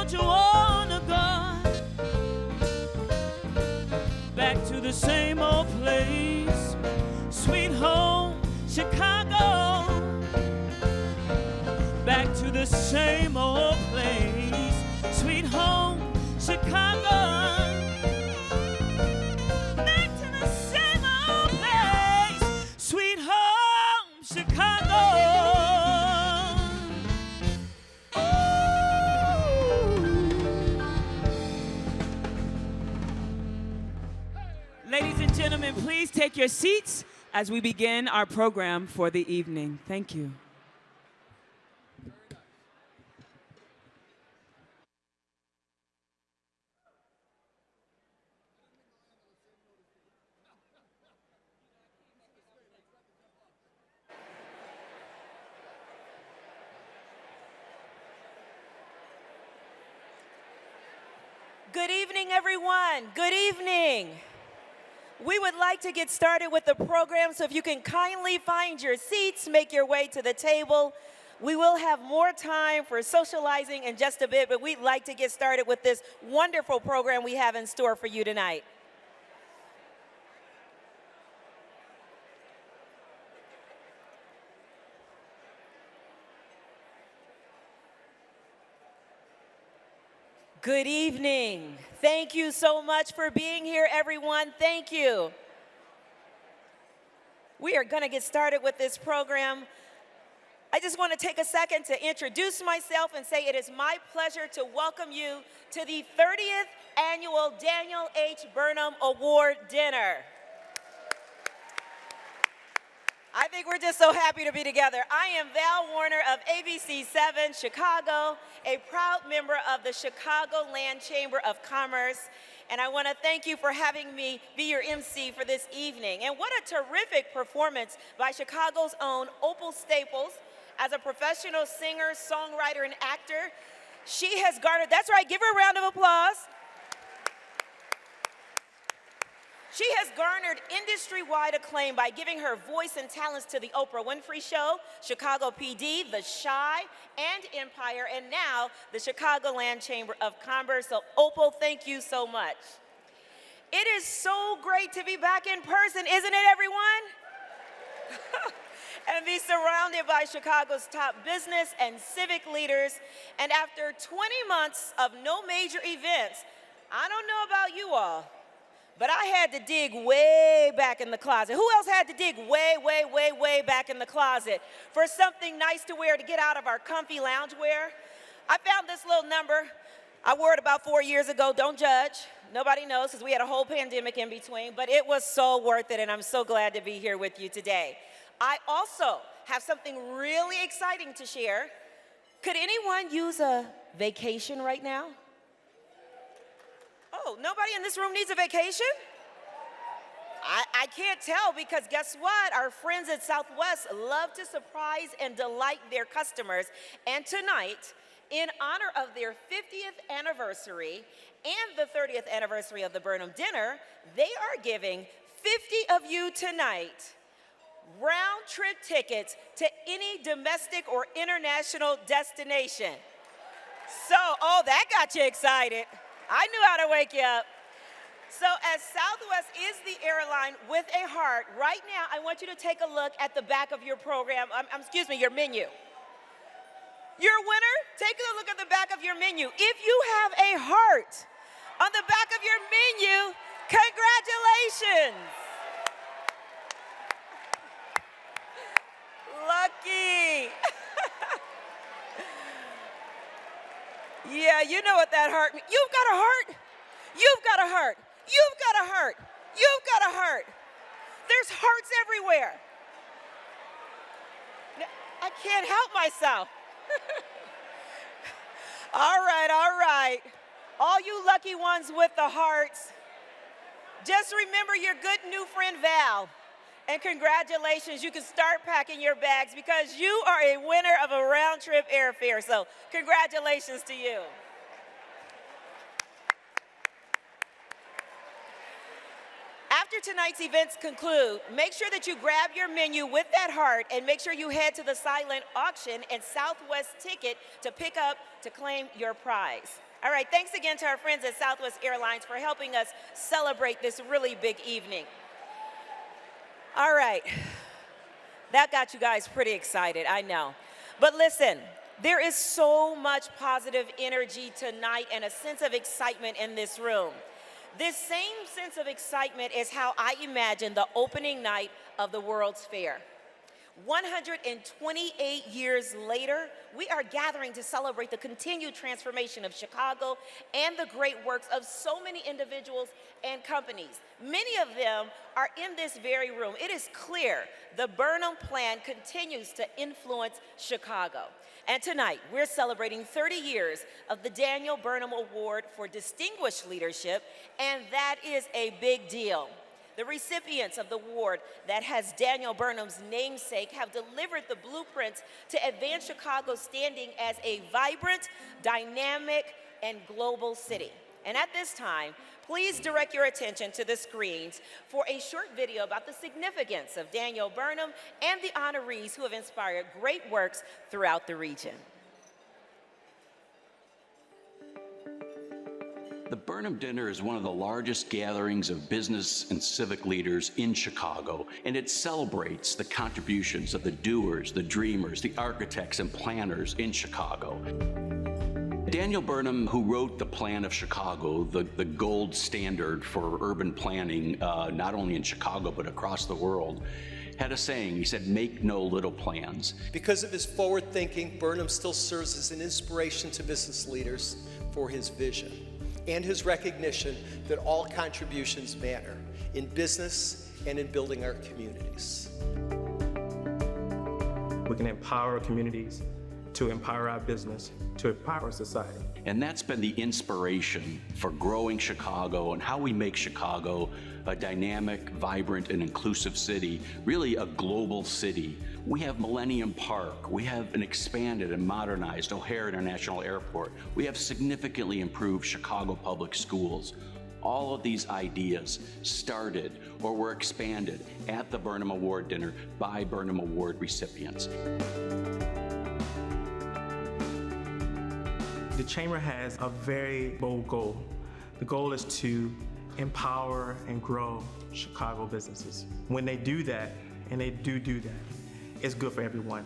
Don't you wanna go back to the same old place? Sweet home, Chicago. Back to the same old place. Sweet home, Chicago. Back to the same old place. Sweet home, Chicago. Ladies and gentlemen, please take your seats as we begin our program for the evening. Thank you. Good evening, everyone. Good evening. We would like to get started with the program, so if you can kindly find your seats, make your way to the table. We will have more time for socializing in just a bit, but we'd like to get started with this wonderful program we have in store for you tonight. Good evening. Thank you so much for being here, everyone. Thank you. We are going to get started with this program. I just want to take a second to introduce myself and say it is my pleasure to welcome you to the 30th Annual Daniel H. Burnham Award Dinner. I think we're just so happy to be together. I am Val Warner of ABC 7 Chicago, a proud member of the Chicagoland Chamber of Commerce, and I want to thank you for having me be your MC for this evening. And what a terrific performance by Chicago's own Opal Staples as a professional singer, songwriter, and actor. She has garnered, that's right, give her a round of applause. She has garnered industry-wide acclaim by giving her voice and talents to the Oprah Winfrey Show, Chicago PD, The Chi, and Empire, and now the Chicagoland Chamber of Commerce. So Opal, thank you so much. It is so great to be back in person, isn't it, everyone? And be surrounded by Chicago's top business and civic leaders. And after 20 months of no major events, I don't know about you all, but I had to dig way back in the closet. Who else had to dig way back in the closet for something nice to wear to get out of our comfy loungewear? I found this little number. I wore it about 4 years ago. Don't judge. Nobody knows because we had a whole pandemic in between, but it was so worth it, and I'm so glad to be here with you today. I also have something really exciting to share. Could anyone use a vacation right now? Oh, nobody in this room needs a vacation? I can't tell because guess what? Our friends at Southwest love to surprise and delight their customers. And tonight, in honor of their 50th anniversary and the 30th anniversary of the Burnham Dinner, they are giving 50 of you tonight round-trip tickets to any domestic or international destination. So, oh, that got you excited. I knew how to wake you up. So as Southwest is the airline with a heart, right now I want you to take a look at the back of your program, your menu. Your winner, take a look at the back of your menu. If you have a heart on the back of your menu, congratulations. Lucky. Yeah, you know what that heart means. You've got a heart. You've got a heart. You've got a heart. You've got a heart. There's hearts everywhere. I can't help myself. All right. All you lucky ones with the hearts, just remember your good new friend Val. And congratulations, you can start packing your bags because you are a winner of a round-trip airfare. So congratulations to you. After tonight's events conclude, make sure that you grab your menu with that heart and make sure you head to the silent auction and Southwest Ticket to claim your prize. All right, thanks again to our friends at Southwest Airlines for helping us celebrate this really big evening. All right, that got you guys pretty excited, I know. But listen, there is so much positive energy tonight and a sense of excitement in this room. This same sense of excitement is how I imagine the opening night of the World's Fair. 128 years later, we are gathering to celebrate the continued transformation of Chicago and the great works of so many individuals and companies. Many of them are in this very room. It is clear the Burnham Plan continues to influence Chicago. And tonight, we're celebrating 30 years of the Daniel Burnham Award for Distinguished Leadership, and that is a big deal. The recipients of the award that has Daniel Burnham's namesake have delivered the blueprints to advance Chicago's standing as a vibrant, dynamic, and global city. And at this time, please direct your attention to the screens for a short video about the significance of Daniel Burnham and the honorees who have inspired great works throughout the region. The Burnham Dinner is one of the largest gatherings of business and civic leaders in Chicago, and it celebrates the contributions of the doers, the dreamers, the architects and planners in Chicago. Daniel Burnham, who wrote the Plan of Chicago, the gold standard for urban planning, not only in Chicago but across the world, had a saying. He said, "Make no little plans." Because of his forward thinking, Burnham still serves as an inspiration to business leaders for his vision and his recognition that all contributions matter in business and in building our communities. We can empower communities to empower our business, to empower society. And that's been the inspiration for growing Chicago and how we make Chicago a dynamic, vibrant, and inclusive city, really a global city. We have Millennium Park. We have an expanded and modernized O'Hare International Airport. We have significantly improved Chicago public schools. All of these ideas started or were expanded at the Burnham Award Dinner by Burnham Award recipients. The Chamber has a very bold goal. The goal is to empower and grow Chicago businesses. When they do that, and they do that, it's good for everyone.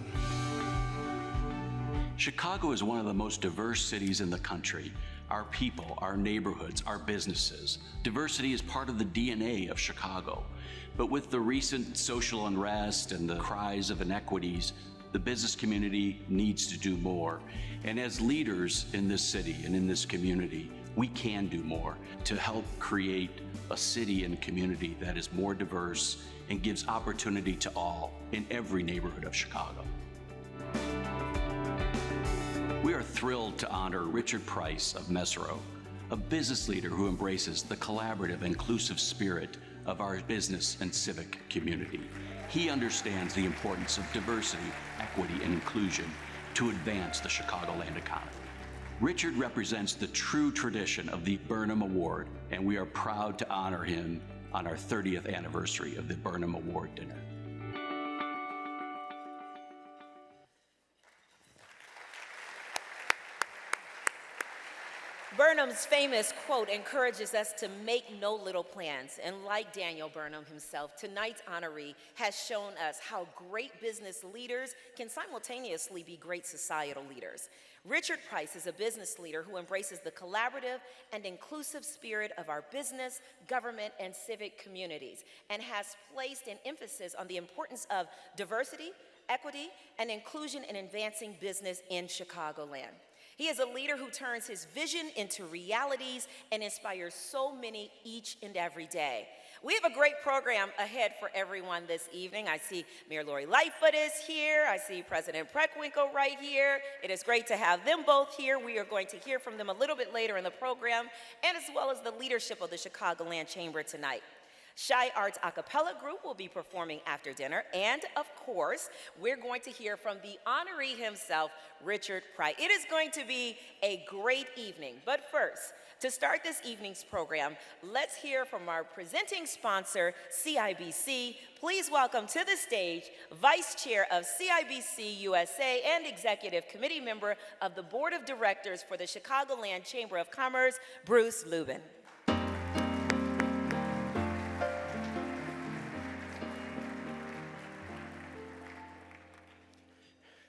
Chicago is one of the most diverse cities in the country. Our people, our neighborhoods, our businesses. Diversity is part of the DNA of Chicago. But with the recent social unrest and the cries of inequities, the business community needs to do more. And as leaders in this city and in this community, we can do more to help create a city and community that is more diverse and gives opportunity to all in every neighborhood of Chicago. We are thrilled to honor Richard Price of Mesirow, a business leader who embraces the collaborative, inclusive spirit of our business and civic community. He understands the importance of diversity, equity, and inclusion to advance the Chicagoland economy. Richard represents the true tradition of the Burnham Award, and we are proud to honor him on our 30th anniversary of the Burnham Award Dinner. Burnham's famous quote encourages us to make no little plans. And like Daniel Burnham himself, tonight's honoree has shown us how great business leaders can simultaneously be great societal leaders. Richard Price is a business leader who embraces the collaborative and inclusive spirit of our business, government, and civic communities, and has placed an emphasis on the importance of diversity, equity, and inclusion in advancing business in Chicagoland. He is a leader who turns his vision into realities and inspires so many each and every day. We have a great program ahead for everyone this evening. I see Mayor Lightfoot is here. I see President Preckwinkle right here. It is great to have them both here. We are going to hear from them a little bit later in the program, and as well as the leadership of the Chicagoland Chamber tonight. ChiArts a cappella group will be performing after dinner. And of course, we're going to hear from the honoree himself, Richard Price. It is going to be a great evening. But first, to start this evening's program, let's hear from our presenting sponsor, CIBC. Please welcome to the stage Vice Chair of CIBC USA and Executive Committee Member of the Board of Directors for the Chicagoland Chamber of Commerce, Bruce Lubin.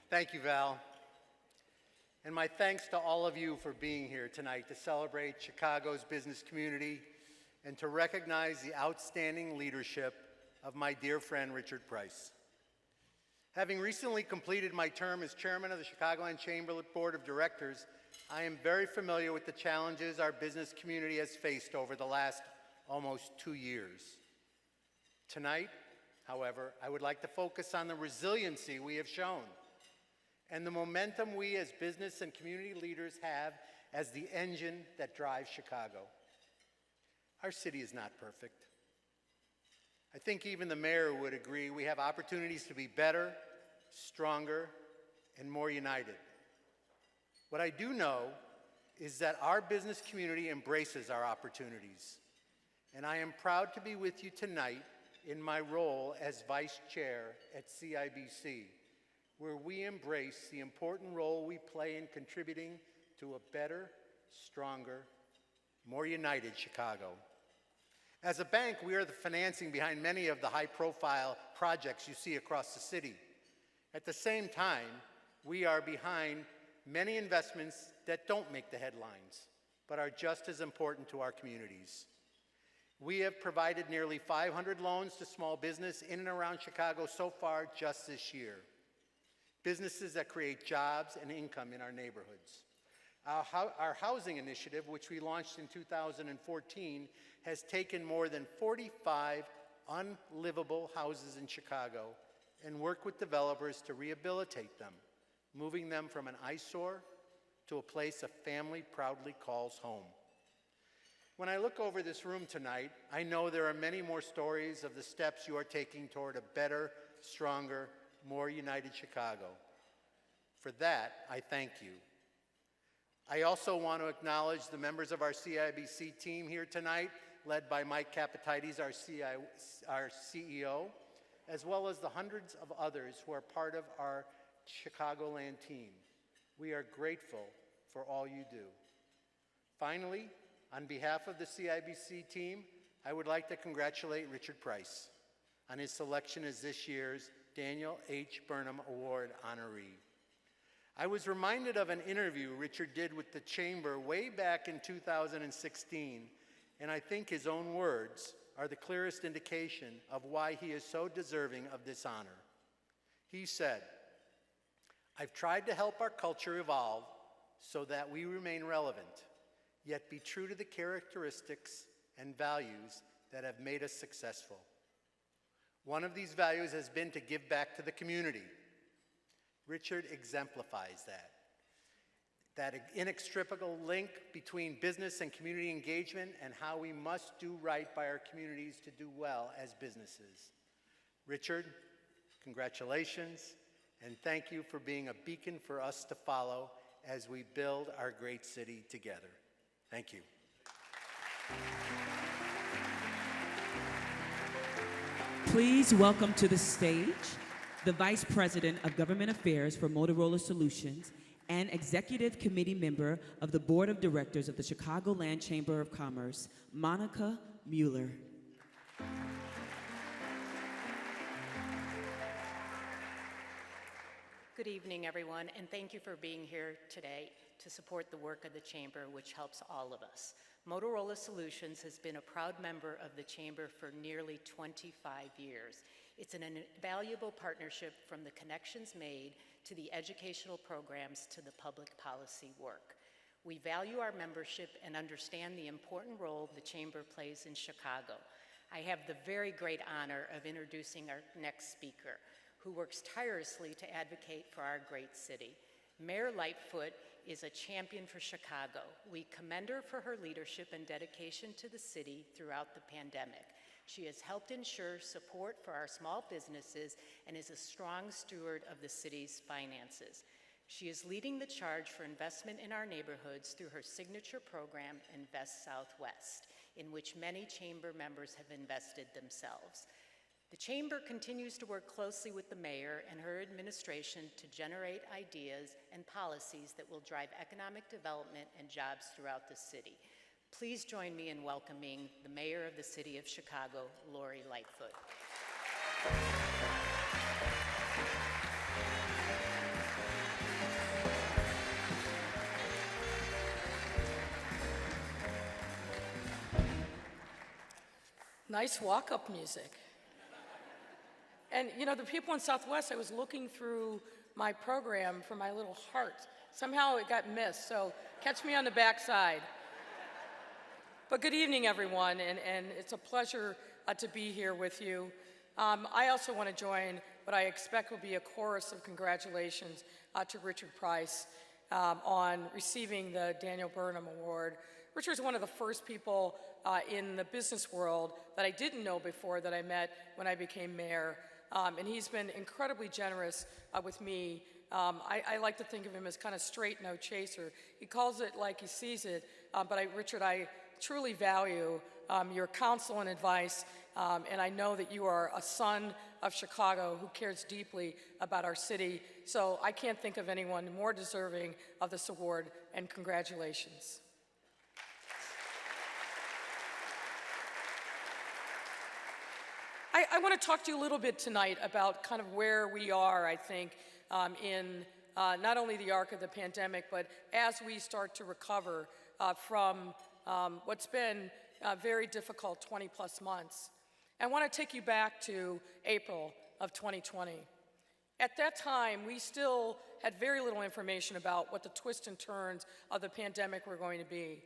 Thank you, Val. And my thanks to all of you for being here tonight to celebrate Chicago's business community and to recognize the outstanding leadership of my dear friend, Richard Price. Having recently completed my term as chairman of the Chicagoland Chamber Board of Directors, I am very familiar with the challenges our business community has faced over the last almost 2 years. Tonight, however, I would like to focus on the resiliency we have shown and the momentum we as business and community leaders have as the engine that drives Chicago. Our city is not perfect. I think even the mayor would agree we have opportunities to be better, stronger, and more united. What I do know is that our business community embraces our opportunities, and I am proud to be with you tonight in my role as vice chair at CIBC, where we embrace the important role we play in contributing to a better, stronger, more united Chicago. As a bank, we are the financing behind many of the high-profile projects you see across the city. At the same time, we are behind many investments that don't make the headlines, but are just as important to our communities. We have provided nearly 500 loans to small business in and around Chicago so far just this year. Businesses that create jobs and income in our neighborhoods. Our housing initiative, which we launched in 2014, has taken more than 45 unlivable houses in Chicago and worked with developers to rehabilitate them, moving them from an eyesore to a place a family proudly calls home. When I look over this room tonight, I know there are many more stories of the steps you are taking toward a better, stronger, more united Chicago. For that, I thank you. I also want to acknowledge the members of our CIBC team here tonight, led by Mike Capatides, our CEO, as well as the hundreds of others who are part of our Chicagoland team. We are grateful for all you do. Finally, on behalf of the CIBC team, I would like to congratulate Richard Price on his selection as this year's Daniel H. Burnham Award honoree. I was reminded of an interview Richard did with the Chamber way back in 2016, and I think his own words are the clearest indication of why he is so deserving of this honor. He said, "I've tried to help our culture evolve so that we remain relevant, yet be true to the characteristics and values that have made us successful. One of these values has been to give back to the community." Richard exemplifies that inextricable link between business and community engagement and how we must do right by our communities to do well as businesses. Richard, congratulations, and thank you for being a beacon for us to follow as we build our great city together. Thank you. Please welcome to the stage the Vice President of Government Affairs for Motorola Solutions and Executive Committee Member of the Board of Directors of the Chicagoland Chamber of Commerce, Monica Mueller. Good evening, everyone, and thank you for being here today to support the work of the Chamber, which helps all of us. Motorola Solutions has been a proud member of the Chamber for nearly 25 years. It's an invaluable partnership from the connections made to the educational programs to the public policy work. We value our membership and understand the important role the Chamber plays in Chicago. I have the very great honor of introducing our next speaker, who works tirelessly to advocate for our great city. Mayor Lightfoot is a champion for Chicago. We commend her for her leadership and dedication to the city throughout the pandemic. She has helped ensure support for our small businesses and is a strong steward of the city's finances. She is leading the charge for investment in our neighborhoods through her signature program, Invest Southwest, in which many chamber members have invested themselves. The chamber continues to work closely with the mayor and her administration to generate ideas and policies that will drive economic development and jobs throughout the city. Please join me in welcoming the mayor of the city of Chicago, Lori Lightfoot. Nice walk-up music. And you know, the people in Southwest, I was looking through my program for my little heart. Somehow it got missed, so catch me on the backside. But good evening, everyone, and it's a pleasure to be here with you. I also want to join what I expect will be a chorus of congratulations to Richard Price on receiving the Daniel Burnham Award. Richard was one of the first people in the business world that I didn't know before that I met when I became mayor, and he's been incredibly generous with me. I like to think of him as kind of straight, no chaser. He calls it like he sees it, but Richard, I truly value your counsel and advice, and I know that you are a son of Chicago who cares deeply about our city, so I can't think of anyone more deserving of this award, and congratulations. I want to talk to you a little bit tonight about kind of where we are, I think, in not only the arc of the pandemic, but as we start to recover from what's been a very difficult 20-plus months. I want to take you back to April of 2020. At that time, we still had very little information about what the twists and turns of the pandemic were going to be.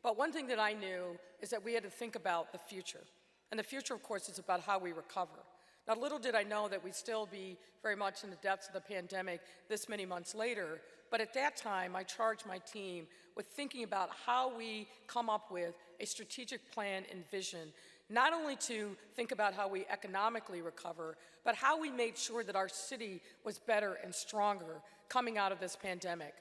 But one thing that I knew is that we had to think about the future. And the future, of course, is about how we recover. Now, little did I know that we'd still be very much in the depths of the pandemic this many months later, but at that time, I charged my team with thinking about how we come up with a strategic plan and vision, not only to think about how we economically recover, but how we made sure that our city was better and stronger coming out of this pandemic.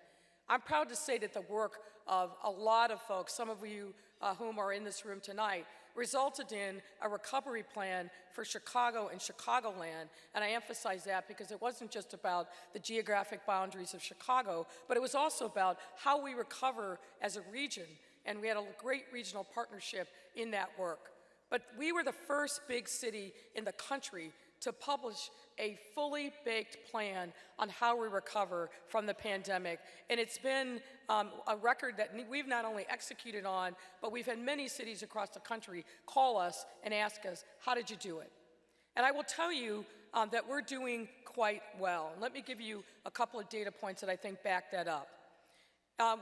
I'm proud to say that the work of a lot of folks, some of you whom are in this room tonight, resulted in a recovery plan for Chicago and Chicagoland, and I emphasize that because it wasn't just about the geographic boundaries of Chicago, but it was also about how we recover as a region, and we had a great regional partnership in that work. But we were the first big city in the country to publish a fully baked plan on how we recover from the pandemic. And it's been a record that we've not only executed on, but we've had many cities across the country call us and ask us, how did you do it? And I will tell you that we're doing quite well. Let me give you a couple of data points that I think back that up.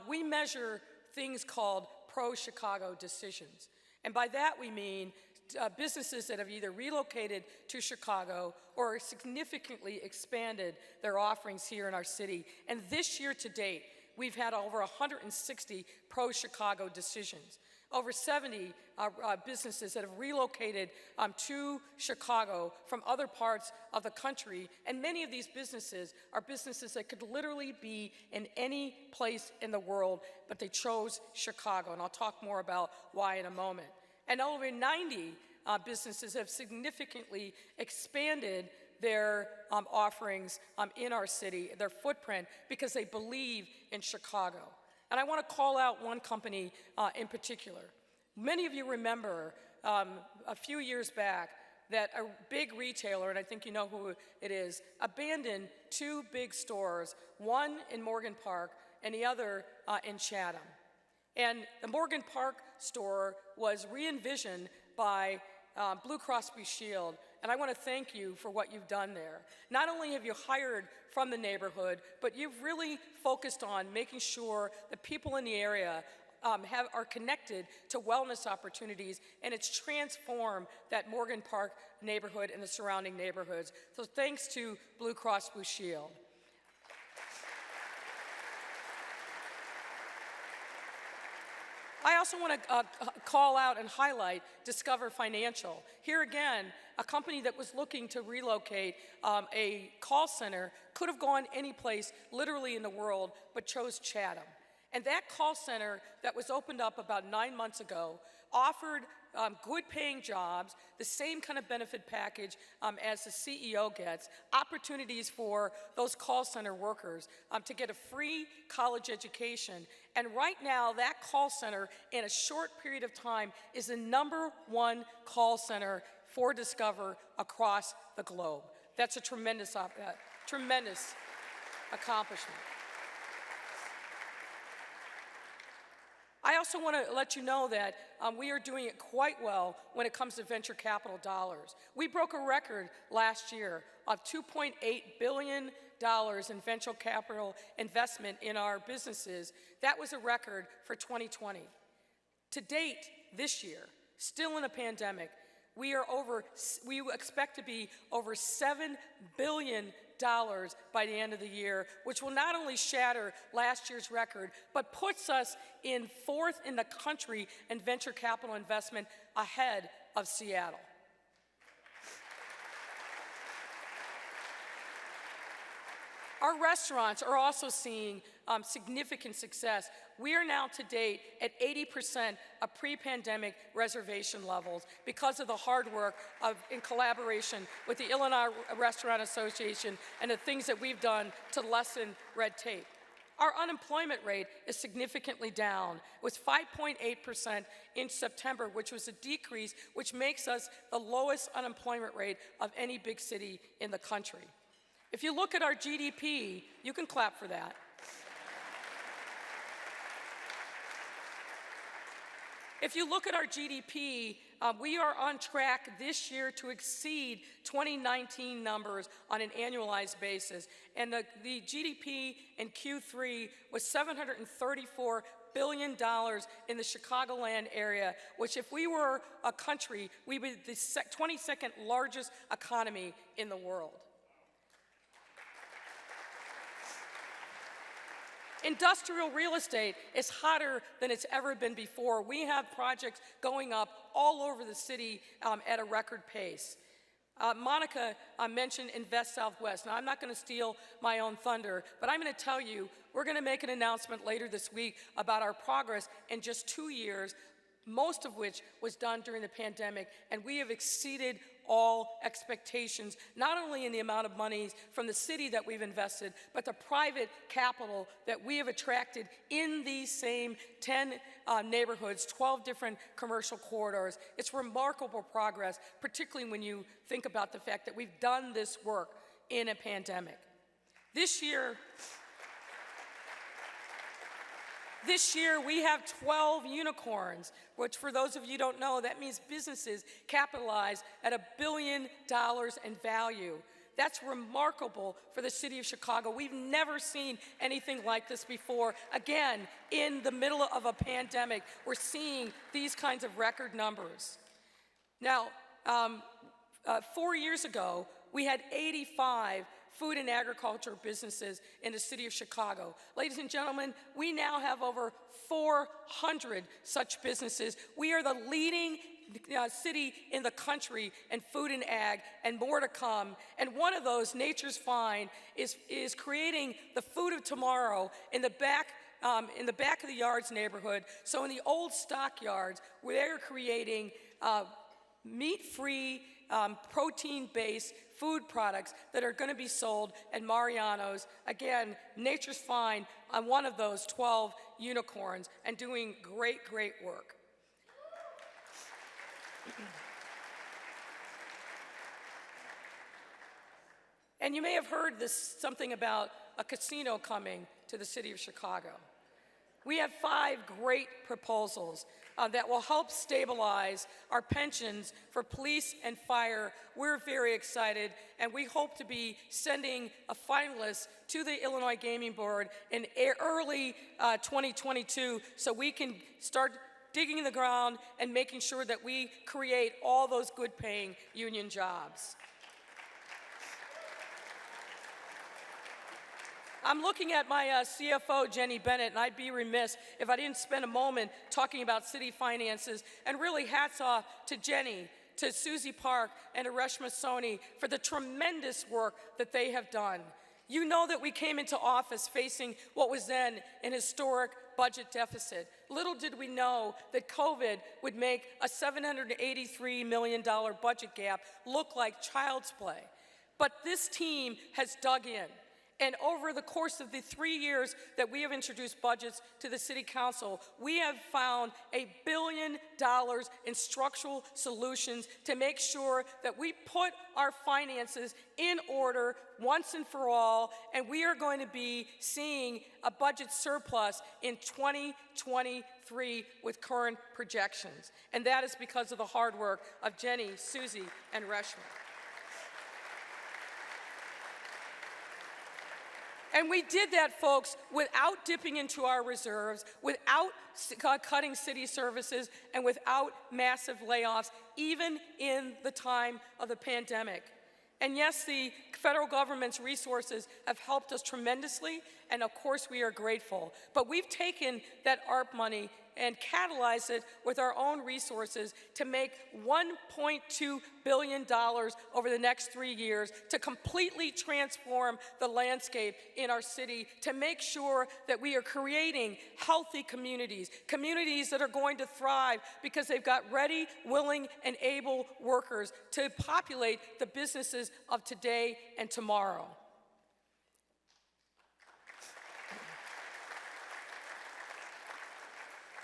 We measure things called pro-Chicago decisions. And by that we mean businesses that have either relocated to Chicago or significantly expanded their offerings here in our city. And this year to date, we've had over 160 pro-Chicago decisions. Over 70 businesses that have relocated to Chicago from other parts of the country. And many of these businesses are businesses that could literally be in any place in the world, but they chose Chicago. And I'll talk more about why in a moment. And over 90 businesses have significantly expanded their offerings in our city, their footprint, because they believe in Chicago. And I want to call out one company in particular. Many of you remember a few years back that a big retailer, and I think you know who it is, abandoned two big stores, one in Morgan Park and the other in Chatham. And the Morgan Park store was re-envisioned by Blue Cross Blue Shield, and I want to thank you for what you've done there. Not only have you hired from the neighborhood, but you've really focused on making sure that people in the area are connected to wellness opportunities, and it's transformed that Morgan Park neighborhood and the surrounding neighborhoods. So thanks to Blue Cross Blue Shield. I also want to call out and highlight Discover Financial. Here again, a company that was looking to relocate a call center could have gone any place literally in the world, but chose Chatham. And that call center that was opened up about 9 months ago offered good paying jobs, the same kind of benefit package as the CEO gets, opportunities for those call center workers to get a free college education. And right now, that call center, in a short period of time, is the #1 call center for Discover across the globe. That's a tremendous accomplishment. I also want to let you know that we are doing it quite well when it comes to venture capital dollars. We broke a record last year of $2.8 billion in venture capital investment in our businesses. That was a record for 2020. To date, this year, still in a pandemic, we expect to be over $7 billion by the end of the year, which will not only shatter last year's record, but puts us in 4th in the country in venture capital investment, ahead of Seattle. Our restaurants are also seeing significant success. We are now to date at 80% of pre-pandemic reservation levels because of the hard work in collaboration with the Illinois Restaurant Association and the things that we've done to lessen red tape. Our unemployment rate is significantly down. It was 5.8% in September, which was a decrease, which makes us the lowest unemployment rate of any big city in the country. If you look at our GDP, you can clap for that. If you look at our GDP, we are on track this year to exceed 2019 numbers on an annualized basis. And the GDP in Q3 was $734 billion in the Chicagoland area, which if we were a country, we would be the 22nd largest economy in the world. Industrial real estate is hotter than it's ever been before. We have projects going up all over the city at a record pace. Monica mentioned Invest Southwest. Now, I'm not going to steal my own thunder, but I'm going to tell you, we're going to make an announcement later this week about our progress in just 2 years, most of which was done during the pandemic, and we have exceeded all expectations, not only in the amount of money from the city that we've invested, but the private capital that we have attracted in these same 10 neighborhoods, 12 different commercial corridors. It's remarkable progress, particularly when you think about the fact that we've done this work in a pandemic. This year, we have 12 unicorns, which for those of you who don't know, that means businesses capitalized at $1 billion in value. That's remarkable for the city of Chicago. We've never seen anything like this before. Again, in the middle of a pandemic, we're seeing these kinds of record numbers. Now, 4 years ago, we had 85 food and agriculture businesses in the city of Chicago. Ladies and gentlemen, we now have over 400 such businesses. We are the leading city in the country in food and ag, and more to come. And one of those, Nature's Fine, is creating the food of tomorrow in the back of the yards neighborhood. So in the old stockyards, where they're creating meat-free, protein-based food products that are going to be sold at Mariano's. Again, Nature's Fine on one of those 12 unicorns and doing great, great work. And you may have heard something about a casino coming to the city of Chicago. We have 5 great proposals that will help stabilize our pensions for police and fire. We're very excited, and we hope to be sending a finalist to the Illinois Gaming Board in early 2022 so we can start digging in the ground and making sure that we create all those good-paying union jobs. I'm looking at my CFO, Jenny Bennett, and I'd be remiss if I didn't spend a moment talking about city finances. And really, hats off to Jenny, to Susie Park, and to Reshma Soni for the tremendous work that they have done. You know that we came into office facing what was then an historic budget deficit. Little did we know that COVID would make a $783 million budget gap look like child's play. But this team has dug in. And over the course of the 3 years that we have introduced budgets to the City Council, we have found $1 billion in structural solutions to make sure that we put our finances in order once and for all, and we are going to be seeing a budget surplus in 2023 with current projections. And that is because of the hard work of Jenny, Susie, and Reshma. And we did that, folks, without dipping into our reserves, without cutting city services, and without massive layoffs, even in the time of the pandemic. And yes, the federal government's resources have helped us tremendously, and of course we are grateful. But we've taken that ARP money and catalyzed it with our own resources to make $1.2 billion over the next 3 years to completely transform the landscape in our city, to make sure that we are creating healthy communities, communities that are going to thrive because they've got ready, willing, and able workers to populate the businesses of today and tomorrow.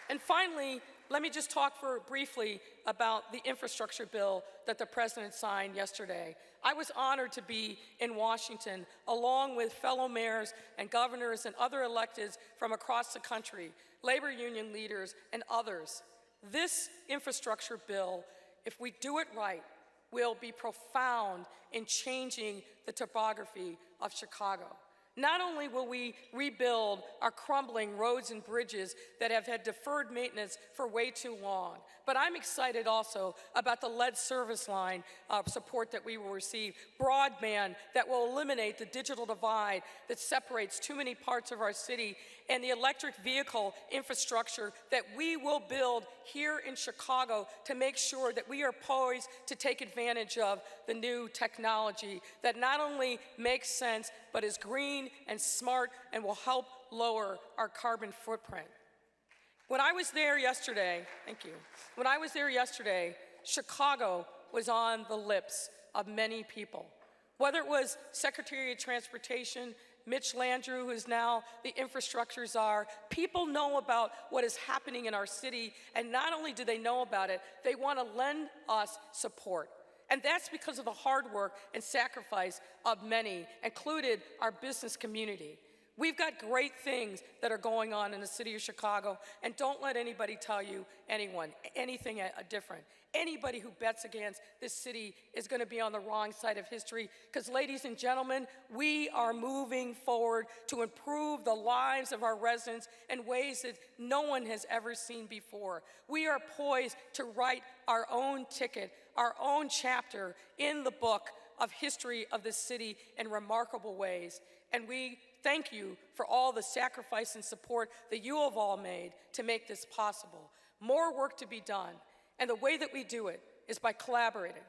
And finally, let me just talk briefly about the infrastructure bill that the President signed yesterday. I was honored to be in Washington along with fellow mayors and governors and other electeds from across the country, labor union leaders, and others. This infrastructure bill, if we do it right, will be profound in changing the topography of Chicago. Not only will we rebuild our crumbling roads and bridges that have had deferred maintenance for way too long, but I'm excited also about the lead service line support that we will receive, broadband that will eliminate the digital divide that separates too many parts of our city, and the electric vehicle infrastructure that we will build here in Chicago to make sure that we are poised to take advantage of the new technology that not only makes sense, but is green and smart and will help lower our carbon footprint. When I was there yesterday, thank you. When I was there yesterday, Chicago was on the lips of many people. Whether it was Secretary of Transportation, Mitch Landrieu, who is now the infrastructure czar, people know about what is happening in our city, and not only do they know about it, they want to lend us support. And that's because of the hard work and sacrifice of many, included our business community. We've got great things that are going on in the city of Chicago, and don't let anybody tell you anything different. Anybody who bets against this city is going to be on the wrong side of history, because, ladies and gentlemen, we are moving forward to improve the lives of our residents in ways that no one has ever seen before. We are poised to write our own ticket, our own chapter in the book of history of this city in remarkable ways. And we thank you for all the sacrifice and support that you have all made to make this possible. More work to be done. And the way that we do it is by collaborating,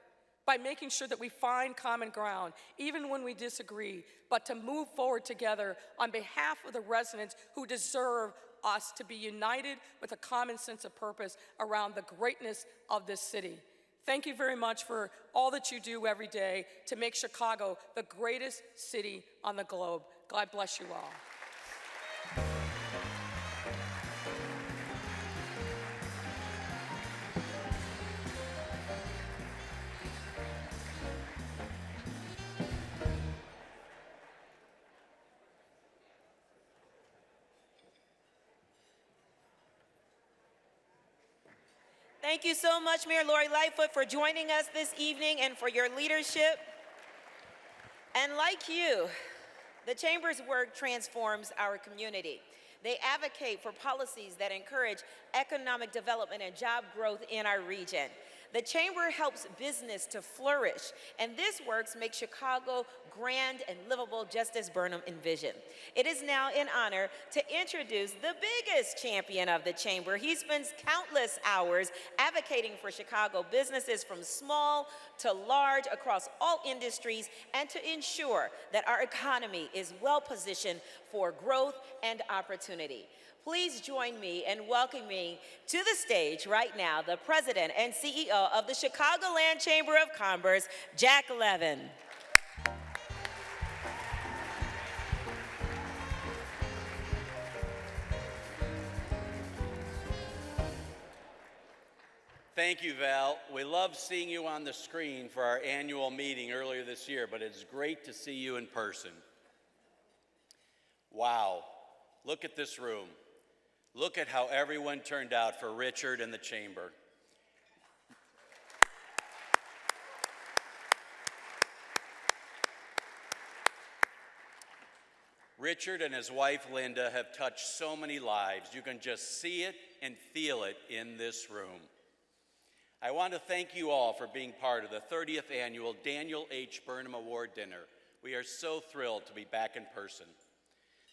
by making sure that we find common ground, even when we disagree, but to move forward together on behalf of the residents who deserve us to be united with a common sense of purpose around the greatness of this city. Thank you very much for all that you do every day to make Chicago the greatest city on the globe. God bless you all. Thank you so much, Mayor Lori Lightfoot, for joining us this evening and for your leadership. And like you, the Chamber's work transforms our community. They advocate for policies that encourage economic development and job growth in our region. The Chamber helps business to flourish, and this works make Chicago grand and livable just as Burnham envisioned. It is now an honor to introduce the biggest champion of the Chamber. He spends countless hours advocating for Chicago businesses from small to large across all industries and to ensure that our economy is well positioned for growth and opportunity. Please join me in welcoming to the stage right now the President and CEO of the Chicagoland Chamber of Commerce, Jack Lavin. Thank you, Val. We loved seeing you on the screen for our annual meeting earlier this year, but it's great to see you in person. Wow, look at this room. Look at how everyone turned out for Richard and the Chamber. Richard and his wife, Linda, have touched so many lives. You can just see it and feel it in this room. I want to thank you all for being part of the 30th annual Daniel H. Burnham Award Dinner. We are so thrilled to be back in person.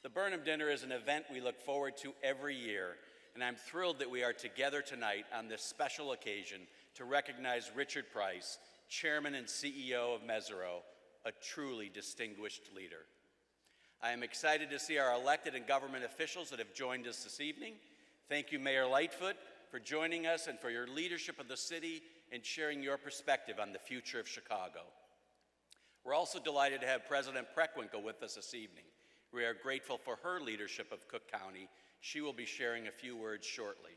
The Burnham Dinner is an event we look forward to every year, and I'm thrilled that we are together tonight on this special occasion to recognize Richard Price, Chairman and CEO of Mesirow, a truly distinguished leader. I am excited to see our elected and government officials that have joined us this evening. Thank you, Mayor Lightfoot, for joining us and for your leadership of the city and sharing your perspective on the future of Chicago. We're also delighted to have President Preckwinkle with us this evening. We are grateful for her leadership of Cook County. She will be sharing a few words shortly.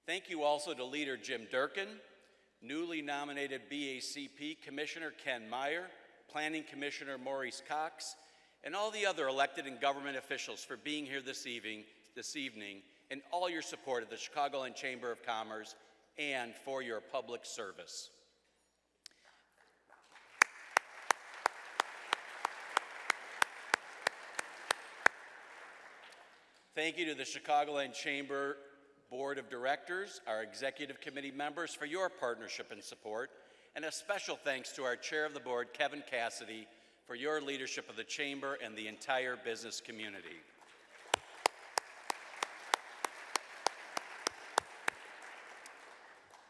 Thank you also to Leader Jim Durkin, newly nominated BACP Commissioner Ken Meyer, Planning Commissioner Maurice Cox, and all the other elected and government officials for being here this evening, and all your support of the Chicagoland Chamber of Commerce and for your public service. Thank you to the Chicagoland Chamber Board of Directors, our executive committee members for your partnership and support, and a special thanks to our chair of the board, Kevin Cassidy, for your leadership of the Chamber and the entire business community.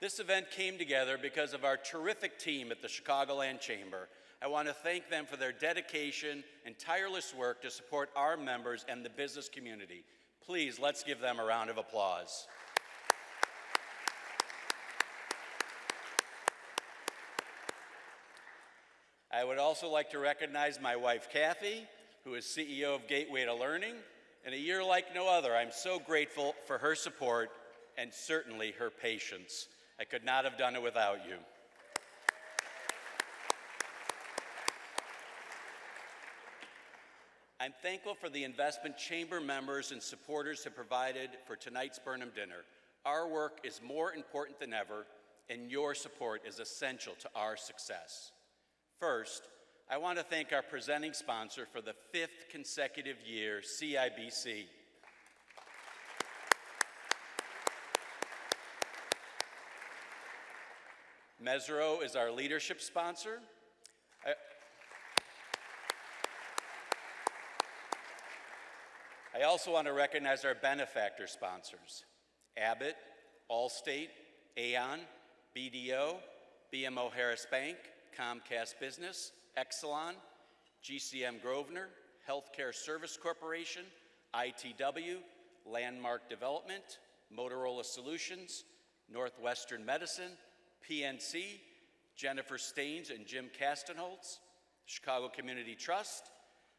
This event came together because of our terrific team at the Chicagoland Chamber. I want to thank them for their dedication and tireless work to support our members and the business community. Please, let's give them a round of applause. I would also like to recognize my wife, Kathy, who is CEO of Gateway to Learning. In a year like no other, I'm so grateful for her support and certainly her patience. I could not have done it without you. I'm thankful for the investment Chamber members and supporters have provided for tonight's Burnham Dinner. Our work is more important than ever, and your support is essential to our success. First, I want to thank our presenting sponsor for the 5th consecutive year, CIBC. Mesirow is our leadership sponsor. I also want to recognize our benefactor sponsors, Abbott, Allstate, Aon, BDO, BMO Harris Bank, Comcast Business, Exelon, GCM Grosvenor, Healthcare Service Corporation, ITW, Landmark Development, Motorola Solutions, Northwestern Medicine, PNC, Jennifer Staines and Jim Castenholtz, Chicago Community Trust,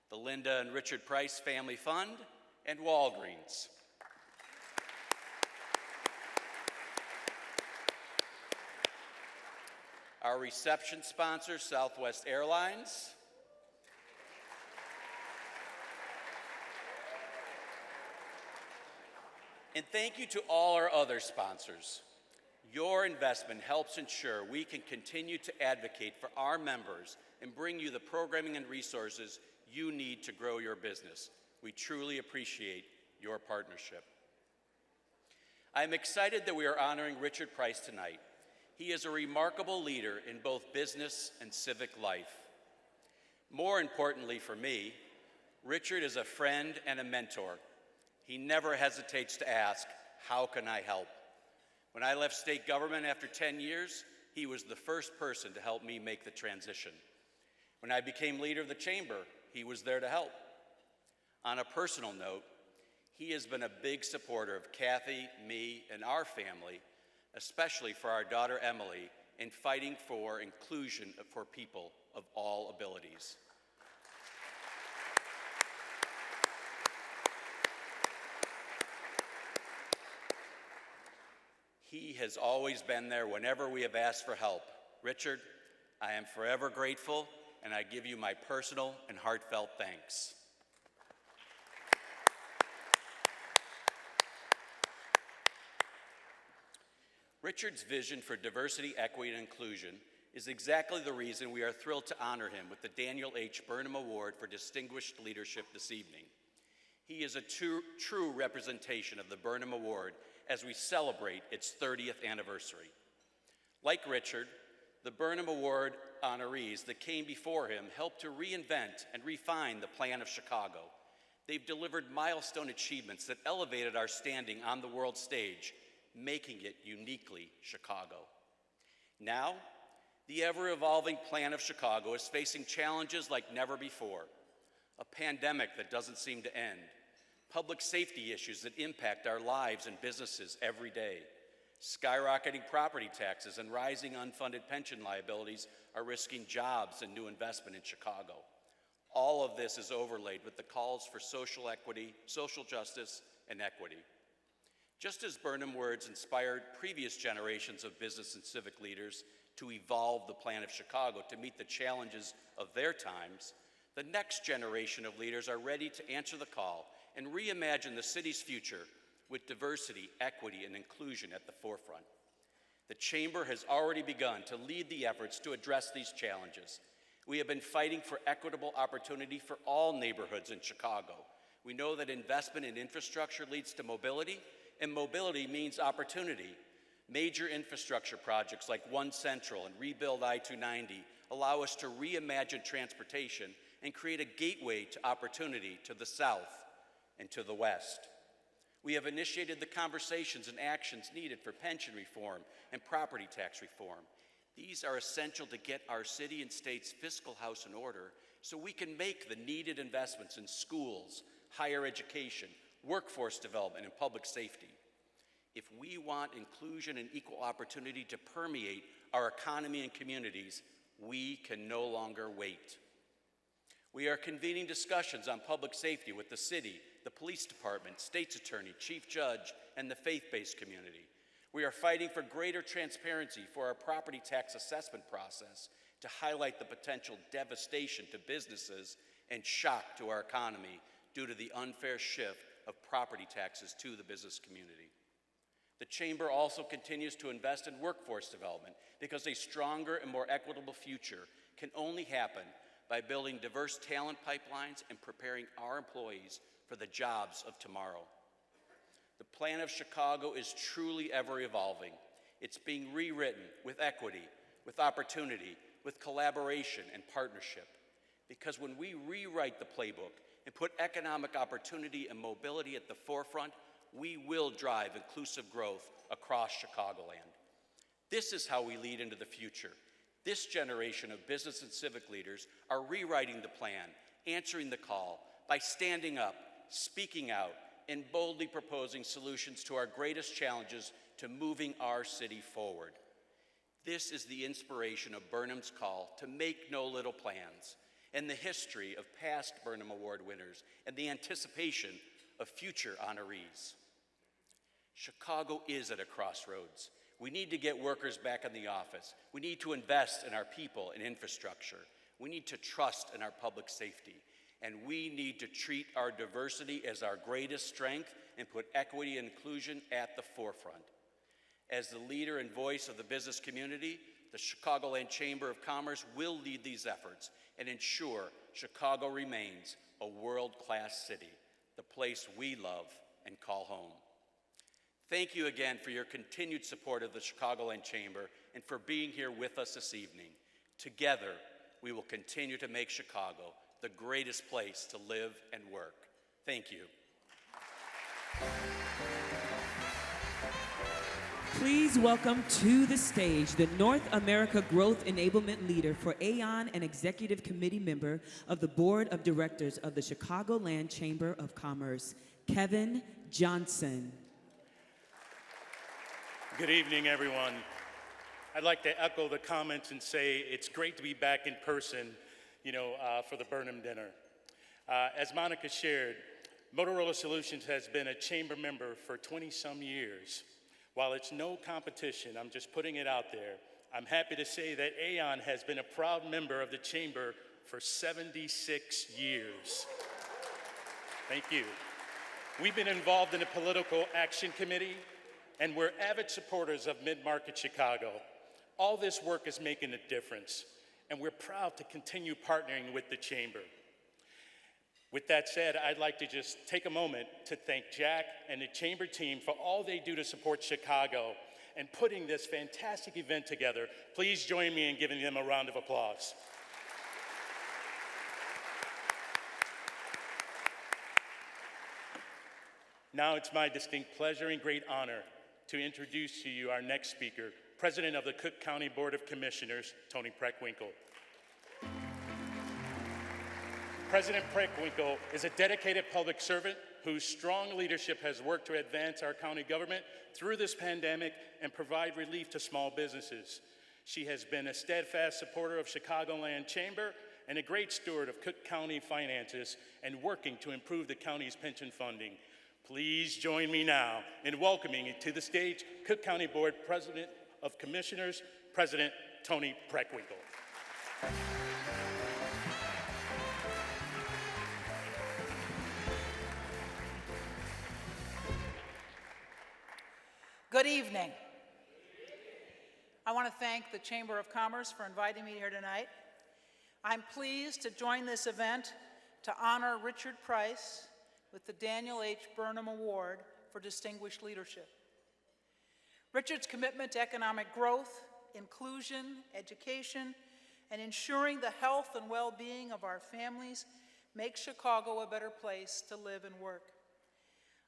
the Linda and Richard Price Family Fund, and Walgreens. Our reception sponsor, Southwest Airlines. And thank you to all our other sponsors. Your investment helps ensure we can continue to advocate for our members and bring you the programming and resources you need to grow your business. We truly appreciate your partnership. I am excited that we are honoring Richard Price tonight. He is a remarkable leader in both business and civic life. More importantly for me, Richard is a friend and a mentor. He never hesitates to ask, "How can I help?" When I left state government after 10 years, he was the first person to help me make the transition. When I became leader of the chamber, he was there to help. On a personal note, he has been a big supporter of Kathy, me, and our family, especially for our daughter Emily, in fighting for inclusion for people of all abilities. He has always been there whenever we have asked for help. Richard, I am forever grateful, and I give you my personal and heartfelt thanks. Richard's vision for diversity, equity, and inclusion is exactly the reason we are thrilled to honor him with the Daniel H. Burnham Award for Distinguished Leadership this evening. He is a true representation of the Burnham Award as we celebrate its 30th anniversary. Like Richard, the Burnham Award honorees that came before him helped to reinvent and refine the plan of Chicago. They've delivered milestone achievements that elevated our standing on the world stage, making it uniquely Chicago. Now, the ever-evolving plan of Chicago is facing challenges like never before. A pandemic that doesn't seem to end, public safety issues that impact our lives and businesses every day, skyrocketing property taxes and rising unfunded pension liabilities are risking jobs and new investment in Chicago. All of this is overlaid with the calls for social equity, social justice, and equity. Just as Burnham words inspired previous generations of business and civic leaders to evolve the plan of Chicago to meet the challenges of their times, the next generation of leaders are ready to answer the call and reimagine the city's future with diversity, equity, and inclusion at the forefront. The Chamber has already begun to lead the efforts to address these challenges. We have been fighting for equitable opportunity for all neighborhoods in Chicago. We know that investment in infrastructure leads to mobility, and mobility means opportunity. Major infrastructure projects like One Central and Rebuild I-290 allow us to reimagine transportation and create a gateway to opportunity to the south and to the west. We have initiated the conversations and actions needed for pension reform and property tax reform. These are essential to get our city and state's fiscal house in order so we can make the needed investments in schools, higher education, workforce development, and public safety. If we want inclusion and equal opportunity to permeate our economy and communities, we can no longer wait. We are convening discussions on public safety with the city, the police department, state's attorney, chief judge, and the faith-based community. We are fighting for greater transparency for our property tax assessment process to highlight the potential devastation to businesses and shock to our economy due to the unfair shift of property taxes to the business community. The Chamber also continues to invest in workforce development because a stronger and more equitable future can only happen by building diverse talent pipelines and preparing our employees for the jobs of tomorrow. The plan of Chicago is truly ever evolving. It's being rewritten with equity, with opportunity, with collaboration and partnership. Because when we rewrite the playbook and put economic opportunity and mobility at the forefront, we will drive inclusive growth across Chicagoland. This is how we lead into the future. This generation of business and civic leaders are rewriting the plan, answering the call by standing up, speaking out, and boldly proposing solutions to our greatest challenges to moving our city forward. This is the inspiration of Burnham's call to make no little plans, and the history of past Burnham Award winners, and the anticipation of future honorees. Chicago is at a crossroads. We need to get workers back in the office. We need to invest in our people and infrastructure. We need to trust in our public safety. And we need to treat our diversity as our greatest strength and put equity and inclusion at the forefront. As the leader and voice of the business community, the Chicagoland Chamber of Commerce will lead these efforts and ensure Chicago remains a world-class city, the place we love and call home. Thank you again for your continued support of the Chicagoland Chamber and for being here with us this evening. Together, we will continue to make Chicago the greatest place to live and work. Thank you. Please welcome to the stage the North America Growth Enablement Leader for Aon and Executive Committee Member of the Board of Directors of the Chicagoland Chamber of Commerce, Kevin Johnson. Good evening, everyone. I'd like to echo the comments and say it's great to be back in person, for the Burnham dinner. As Monica shared, Motorola Solutions has been a chamber member for 20-some years. While it's no competition, I'm just putting it out there, I'm happy to say that Aon has been a proud member of the chamber for 76 years. Thank you. We've been involved in the Political Action Committee, and we're avid supporters of mid-market Chicago. All this work is making a difference, and we're proud to continue partnering with the Chamber. With that said, I'd like to just take a moment to thank Jack and the Chamber team for all they do to support Chicago and putting this fantastic event together. Please join me in giving them a round of applause. Now it's my distinct pleasure and great honor to introduce to you our next speaker, President of the Cook County Board of Commissioners, Toni Preckwinkle. President Preckwinkle is a dedicated public servant whose strong leadership has worked to advance our county government through this pandemic and provide relief to small businesses. She has been a steadfast supporter of Chicagoland Chamber and a great steward of Cook County finances and working to improve the county's pension funding. Please join me now in welcoming to the stage Cook County Board President of Commissioners, President Toni Preckwinkle. Good evening. I want to thank the Chamber of Commerce for inviting me here tonight. I'm pleased to join this event to honor Richard Price with the Daniel H. Burnham Award for Distinguished Leadership. Richard's commitment to economic growth, inclusion, education, and ensuring the health and well-being of our families makes Chicago a better place to live and work.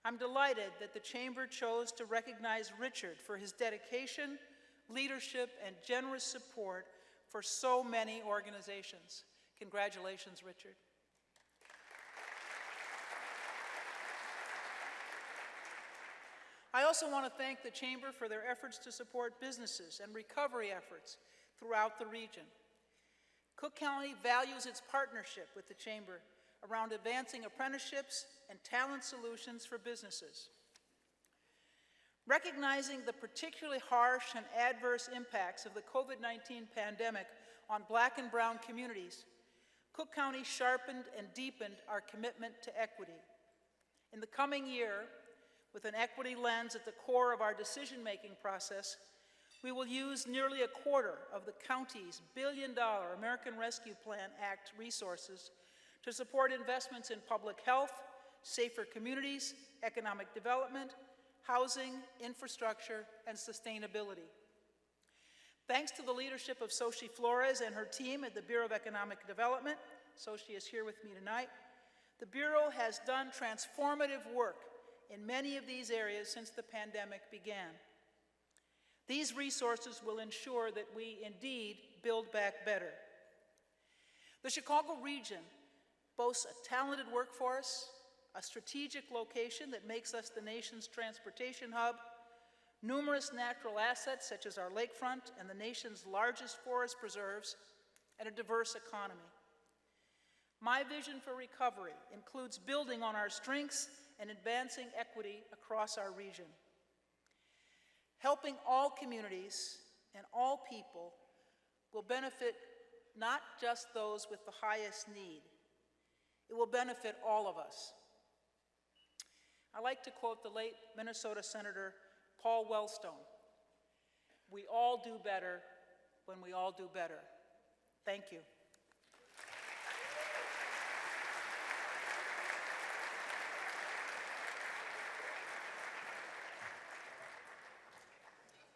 I'm delighted that the Chamber chose to recognize Richard for his dedication, leadership, and generous support for so many organizations. Congratulations, Richard. I also want to thank the Chamber for their efforts to support businesses and recovery efforts throughout the region. Cook County values its partnership with the Chamber around advancing apprenticeships and talent solutions for businesses. Recognizing the particularly harsh and adverse impacts of the COVID-19 pandemic on Black and brown communities, Cook County sharpened and deepened our commitment to equity. In the coming year, with an equity lens at the core of our decision-making process, we will use nearly a quarter of the county's billion-dollar American Rescue Plan Act resources to support investments in public health, safer communities, economic development, housing, infrastructure, and sustainability. Thanks to the leadership of Xochitl Flores and her team at the Bureau of Economic Development, Xochitl is here with me tonight, the Bureau has done transformative work in many of these areas since the pandemic began. These resources will ensure that we indeed build back better. The Chicago region boasts a talented workforce, a strategic location that makes us the nation's transportation hub, numerous natural assets such as our lakefront and the nation's largest forest preserves, and a diverse economy. My vision for recovery includes building on our strengths and advancing equity across our region. Helping all communities and all people will benefit not just those with the highest need. It will benefit all of us. I like to quote the late Minnesota Senator Paul Wellstone, "We all do better when we all do better." Thank you.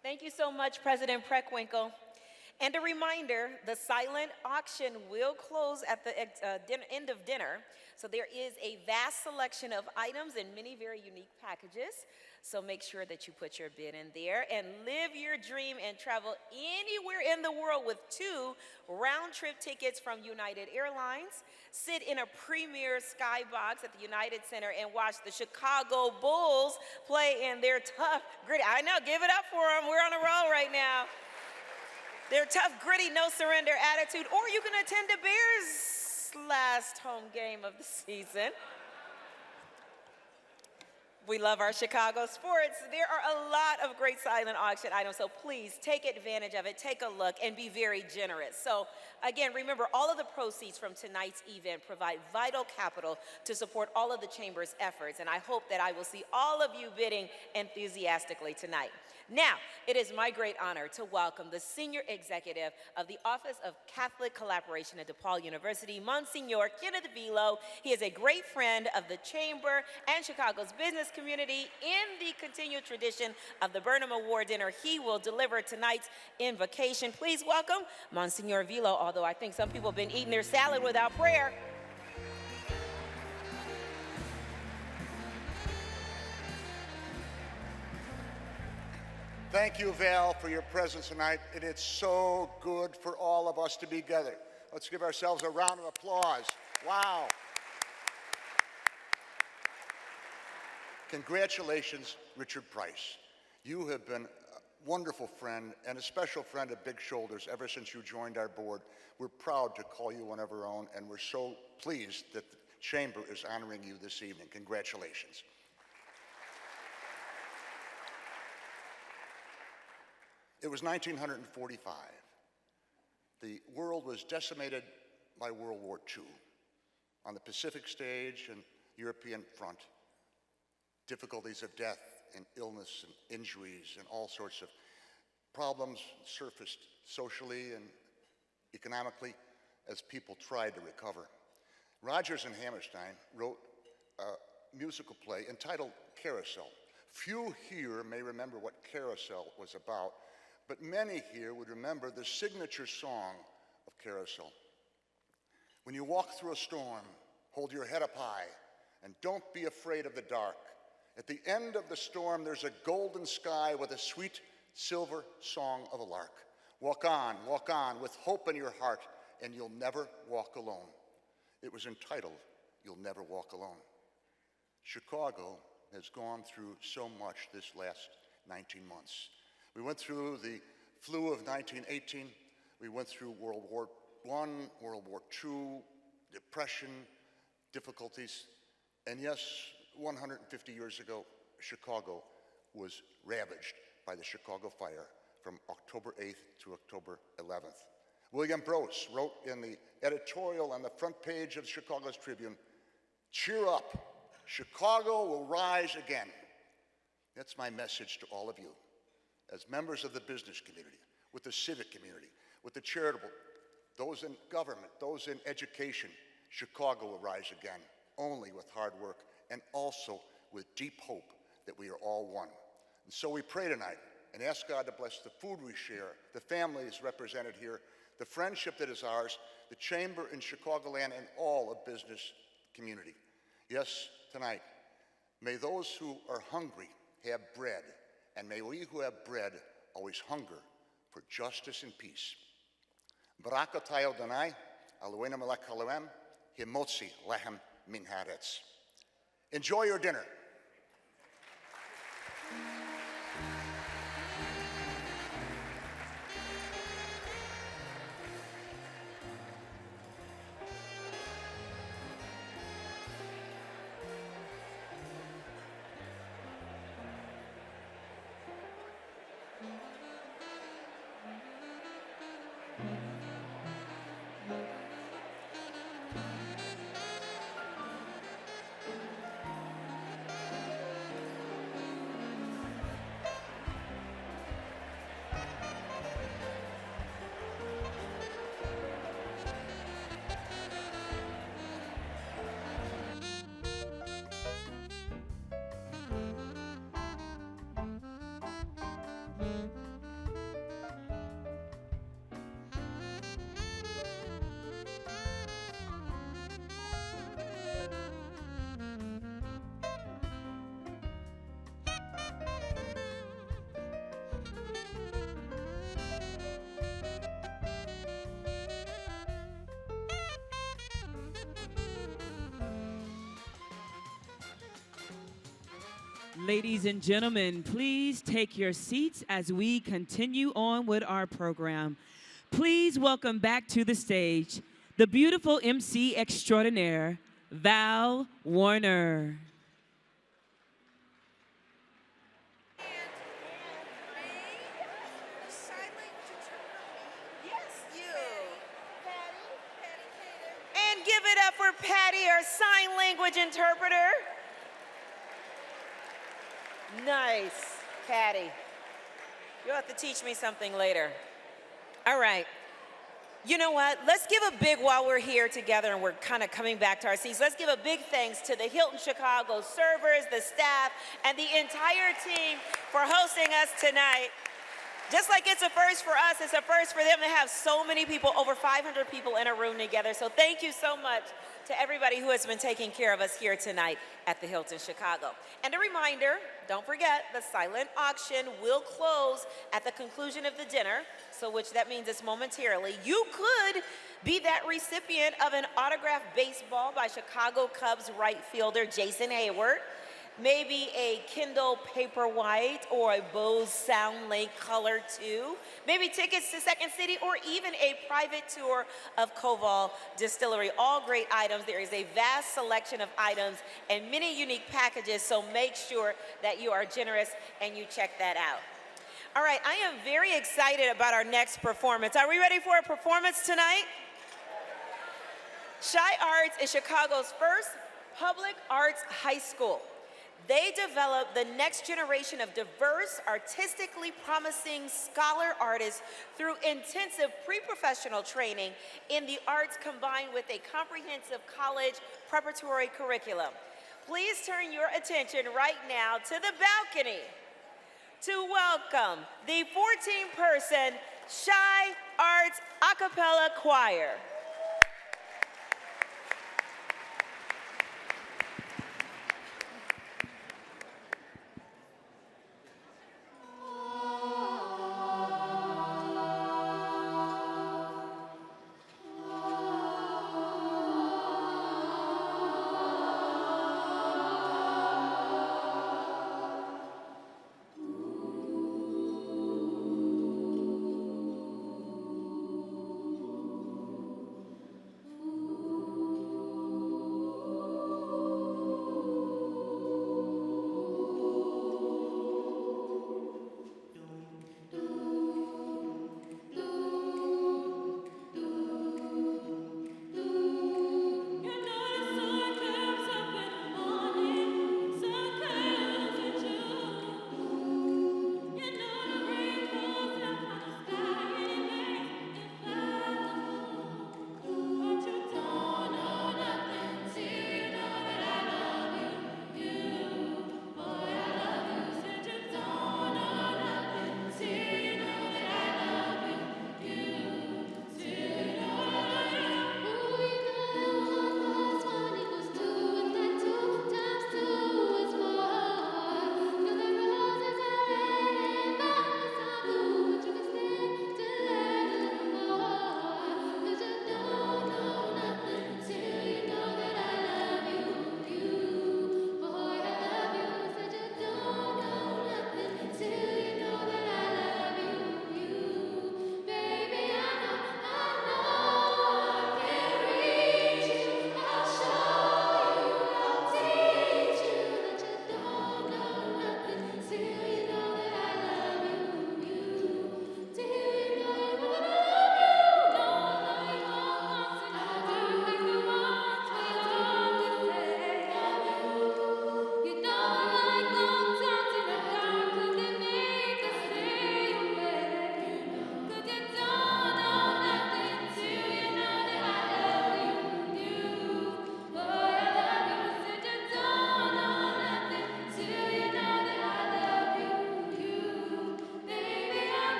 Thank you so much, President Preckwinkle. And a reminder, the silent auction will close at the end of dinner. So there is a vast selection of items and many very unique packages. So make sure that you put your bid in there and live your dream and travel anywhere in the world with 2 round-trip tickets from United Airlines. Sit in a premier skybox at the United Center and watch the Chicago Bulls play in their tough, gritty, I know, give it up for them. We're on a roll right now. Their tough, gritty, no-surrender attitude. Or you can attend the Bears' last home game of the season. We love our Chicago sports. There are a lot of great silent auction items, so please take advantage of it, take a look, and be very generous. So again, remember, all of the proceeds from tonight's event provide vital capital to support all of the Chamber's efforts, and I hope that I will see all of you bidding enthusiastically tonight. Now, it is my great honor to welcome the Senior Executive of the Office of Catholic Collaboration at DePaul University, Monsignor Kenneth Velo. He is a great friend of the Chamber and Chicago's business community. In the continued tradition of the Burnham Award Dinner, he will deliver tonight's invocation. Please welcome Monsignor Velo, although I think some people have been eating their salad without prayer. Thank you, Val, for your presence tonight. And it's so good for all of us to be together. Let's give ourselves a round of applause. Wow. Congratulations, Richard Price. You have been a wonderful friend and a special friend of Big Shoulders ever since you joined our board. We're proud to call you one of our own, and we're so pleased that the Chamber is honoring you this evening. Congratulations. It was 1945. The world was decimated by World War II. On the Pacific stage and European front, difficulties of death and illness and injuries and all sorts of problems surfaced socially and economically as people tried to recover. Rodgers and Hammerstein wrote a musical play entitled Carousel. Few here may remember what Carousel was about, but many here would remember the signature song of Carousel. When you walk through a storm, hold your head up high, and don't be afraid of the dark. At the end of the storm, there's a golden sky with a sweet silver song of a lark. Walk on, with hope in your heart, and you'll never walk alone. It was entitled, You'll Never Walk Alone. Chicago has gone through so much this last 19 months. We went through the flu of 1918. We went through World War I, World War II, depression, difficulties. And yes, 150 years ago, Chicago was ravaged by the Chicago fire from October 8th to October 11th. William Brose wrote in the editorial on the front page of Chicago's Tribune, "Cheer up, Chicago will rise again." That's my message to all of you. As members of the business community, with the civic community, with the charitable, those in government, those in education, Chicago will rise again, only with hard work and also with deep hope that we are all one. And so we pray tonight and ask God to bless the food we share, the families represented here, the friendship that is ours, the Chamber in Chicagoland, and all of business community. Yes, tonight, may those who are hungry have bread, and may we who have bread always hunger for justice and peace. Baraka tayo Donai, Eloheinu melech haolam, himotzi lechem min haaretz. Enjoy your dinner. Ladies and gentlemen, please take your seats as we continue on with our program. Please welcome back to the stage the beautiful MC extraordinaire, Val Warner. And give it up for Patty, our sign language interpreter. Nice, Patty. You'll have to teach me something later. All right. You know what? Let's give a big, while we're here together and we're kind of coming back to our seats, let's give a big thanks to the Hilton Chicago servers, the staff, and the entire team for hosting us tonight. Just like it's a first for us, it's a first for them to have so many people, over 500 people in a room together. So thank you so much to everybody who has been taking care of us here tonight at the Hilton Chicago. And a reminder, don't forget, the silent auction will close at the conclusion of the dinner, so which that means it's momentarily. You could be that recipient of an autographed baseball by Chicago Cubs right fielder Jason Hayward, maybe a Kindle Paperwhite or a Bose SoundLink Color 2, maybe tickets to Second City, or even a private tour of Koval Distillery. All great items. There is a vast selection of items and many unique packages, so make sure that you are generous and you check that out. All right, I am very excited about our next performance. Are we ready for a performance tonight? ChiArts is Chicago's first public arts high school. They develop the next generation of diverse, artistically promising scholar artists through intensive pre-professional training in the arts combined with a comprehensive college preparatory curriculum. Please turn your attention right now to the balcony to welcome the 14-person ChiArts a cappella choir.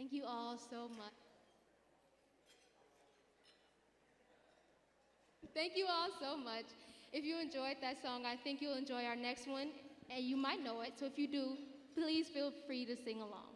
Thank you all so much. Thank you all so much. If you enjoyed that song, I think you'll enjoy our next one, and you might know it, so if you do, please feel free to sing along.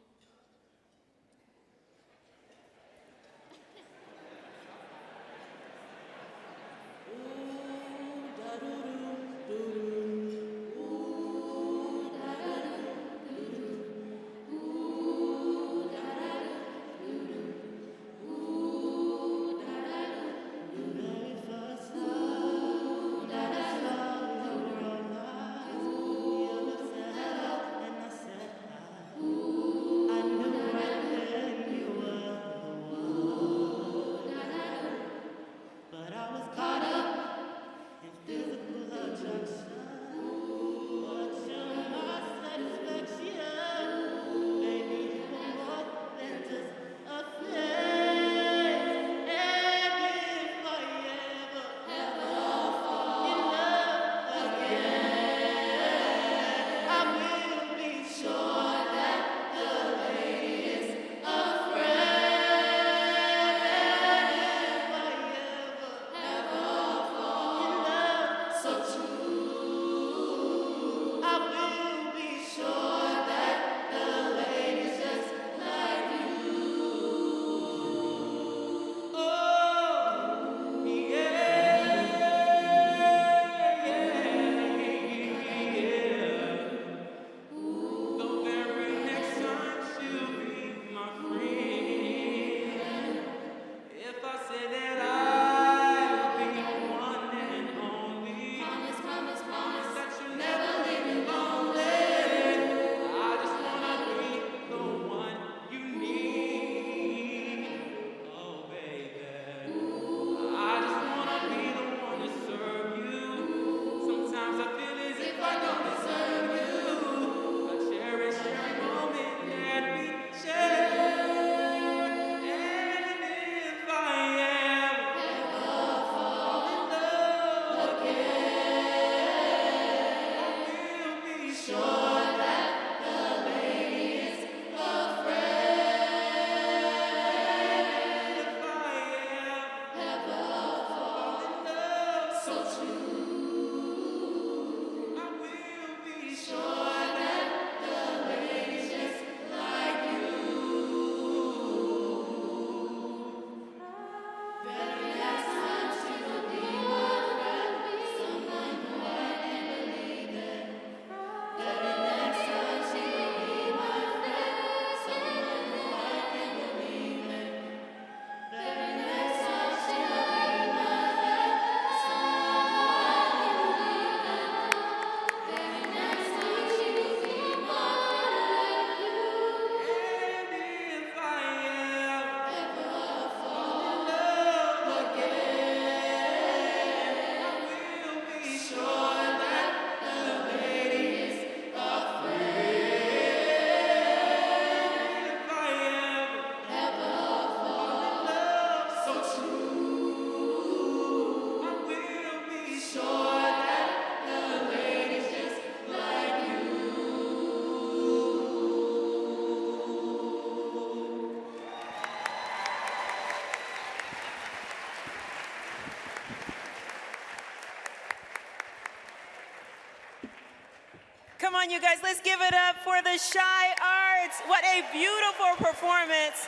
Come on, you guys, let's give it up for the ChiArts. What a beautiful performance.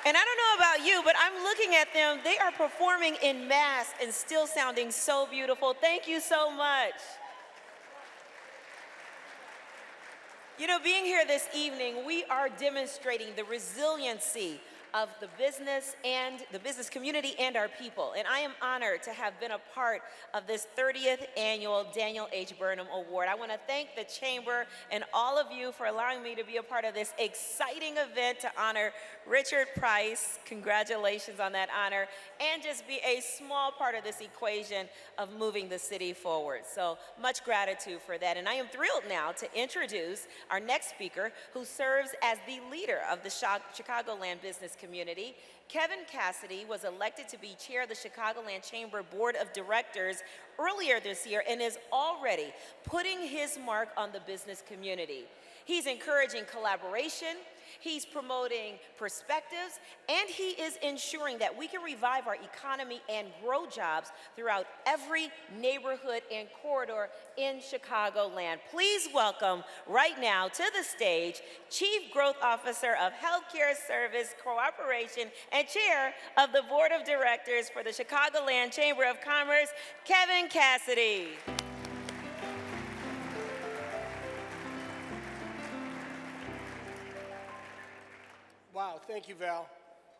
And I don't know about you, but I'm looking at them. They are performing in mass and still sounding so beautiful. Thank you so much. You know, being here this evening, we are demonstrating the resiliency of the business and the business community and our people. And I am honored to have been a part of this 30th annual Daniel H. Burnham Award. I want to thank the Chamber and all of you for allowing me to be a part of this exciting event to honor Richard Price. Congratulations on that honor. And just be a small part of this equation of moving the city forward. So much gratitude for that. And I am thrilled now to introduce our next speaker, who serves as the leader of the Chicagoland business community. Kevin Cassidy was elected to be chair of the Chicagoland Chamber Board of Directors earlier this year and is already putting his mark on the business community. He's encouraging collaboration, He's promoting perspectives, and he is ensuring that we can revive our economy and grow jobs throughout every neighborhood and corridor in Chicagoland. Please welcome right now to the stage Chief Growth Officer of Healthcare Service Cooperation and Chair of the Board of Directors for the Chicagoland Chamber of Commerce, Kevin Cassidy. Wow, thank you, Val.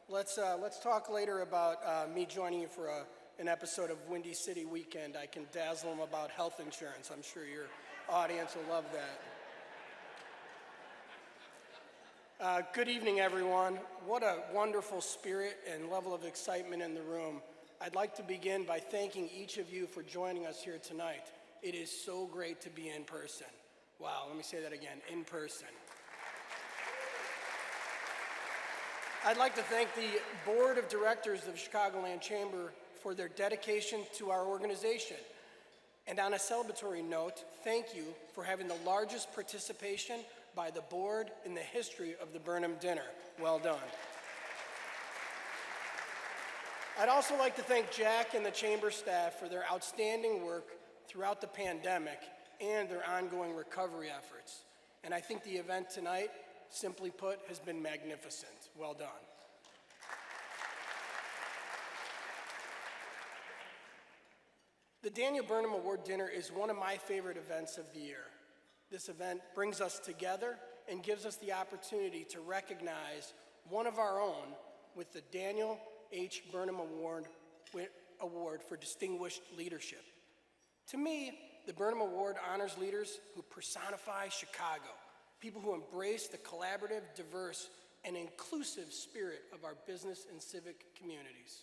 Let's talk later about me joining you for an episode of Windy City Weekend. I can dazzle them about health insurance. I'm sure your audience will love that. Good evening, everyone. What a wonderful spirit and level of excitement in the room. I'd like to begin by thanking each of you for joining us here tonight. It is so great to be in person. Wow, let me say that again, in person. I'd like to thank the Board of Directors of Chicagoland Chamber for their dedication to our organization. And on a celebratory note, thank you for having the largest participation by the board in the history of the Burnham dinner. Well done. I'd also like to thank Jack and the Chamber staff for their outstanding work throughout the pandemic and their ongoing recovery efforts. And I think the event tonight, simply put, has been magnificent. Well done. The Daniel Burnham Award Dinner is one of my favorite events of the year. This event brings us together and gives us the opportunity to recognize one of our own with the Daniel H. Burnham Award for Distinguished Leadership. To me, the Burnham Award honors leaders who personify Chicago, people who embrace the collaborative, diverse, and inclusive spirit of our business and civic communities.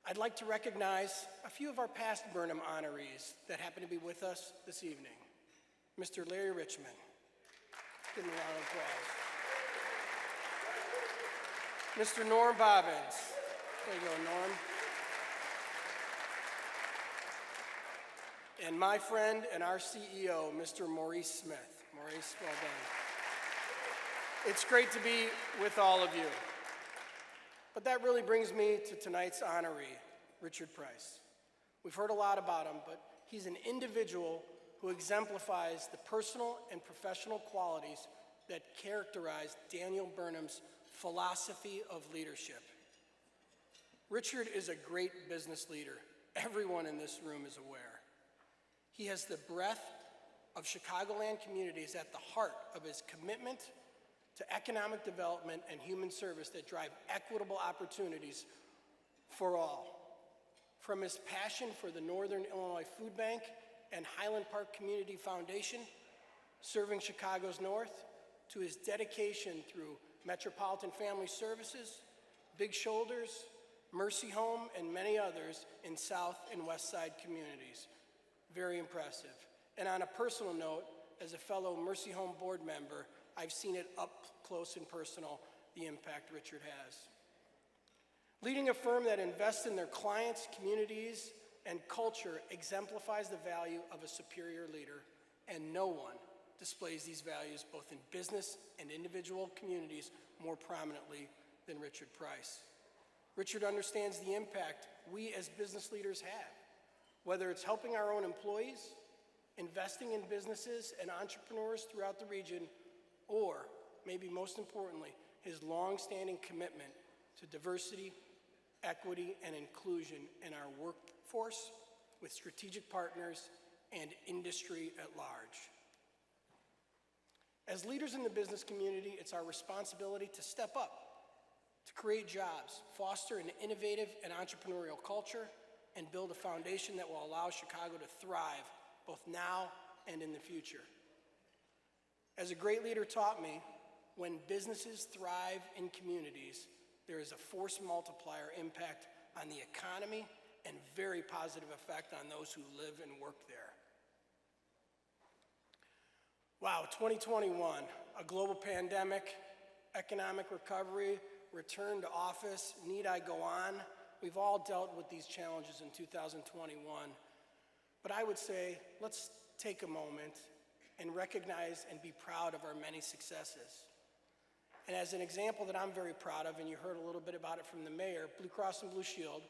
I'd like to recognize a few of our past Burnham honorees that happen to be with us this evening. Mr. Larry Richmond. Give him a round of applause. Mr. Norm Bobbins. There you go, Norm. And my friend and our CEO, Mr. Maurice Smith. Maurice, well done. It's great to be with all of you. But that really brings me to tonight's honoree, Richard Price. We've heard a lot about him, but he's an individual who exemplifies the personal and professional qualities that characterize Daniel Burnham's philosophy of leadership. Richard is a great business leader. Everyone in this room is aware. He has the breadth of Chicagoland communities at the heart of his commitment to economic development and human service that drive equitable opportunities for all. From his passion for the Northern Illinois Food Bank and Highland Park Community Foundation, serving Chicago's North, to his dedication through Metropolitan Family Services, Big Shoulders, Mercy Home, and many others in South and West Side communities. Very impressive. And on a personal note, as a fellow Mercy Home board member, I've seen it up close and personal, the impact Richard has. Leading a firm that invests in their clients, communities, and culture exemplifies the value of a superior leader, and no one displays these values both in business and individual communities more prominently than Richard Price. Richard understands the impact we as business leaders have, whether it's helping our own employees, investing in businesses and entrepreneurs throughout the region, or, maybe most importantly, his long-standing commitment to diversity, equity, and inclusion in our workforce with strategic partners and industry at large. As leaders in the business community, it's our responsibility to step up, to create jobs, foster an innovative and entrepreneurial culture, and build a foundation that will allow Chicago to thrive both now and in the future. As a great leader taught me, when businesses thrive in communities, there is a force multiplier impact on the economy and very positive effect on those who live and work there. Wow, 2021, a global pandemic, economic recovery, return to office, need I go on? We've all dealt with these challenges in 2021. But I would say, let's take a moment and recognize and be proud of our many successes. And as an example that I'm very proud of, and you heard a little bit about it from the mayor, Blue Cross and Blue Shield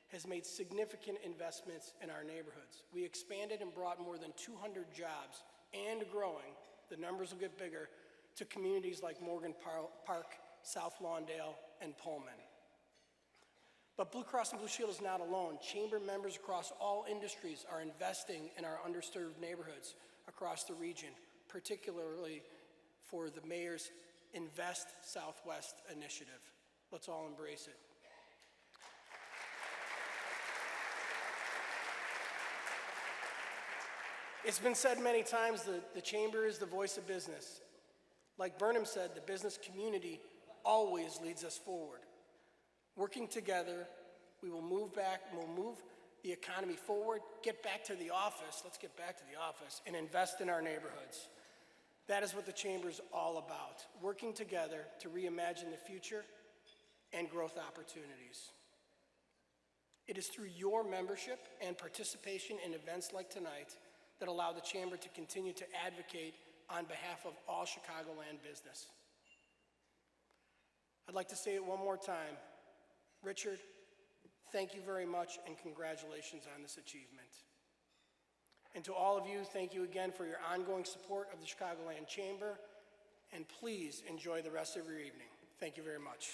has made significant investments in our neighborhoods. We expanded and brought more than 200 jobs and growing, the numbers will get bigger, to communities like Morgan Park, South Lawndale, and Pullman. But Blue Cross and Blue Shield is not alone. Chamber members across all industries are investing in our underserved neighborhoods across the region, particularly for the mayor's Invest Southwest initiative. Let's all embrace it. It's been said many times that the Chamber is the voice of business. Like Burnham said, the business community always leads us forward. Working together, we'll move the economy forward, get back to the office, let's get back to the office, and invest in our neighborhoods. That is what the Chamber is all about, working together to reimagine the future and growth opportunities. It is through your membership and participation in events like tonight that allow the Chamber to continue to advocate on behalf of all Chicagoland business. I'd like to say it one more time. Richard, thank you very much and congratulations on this achievement. And to all of you, thank you again for your ongoing support of the Chicagoland Chamber, and please enjoy the rest of your evening. Thank you very much.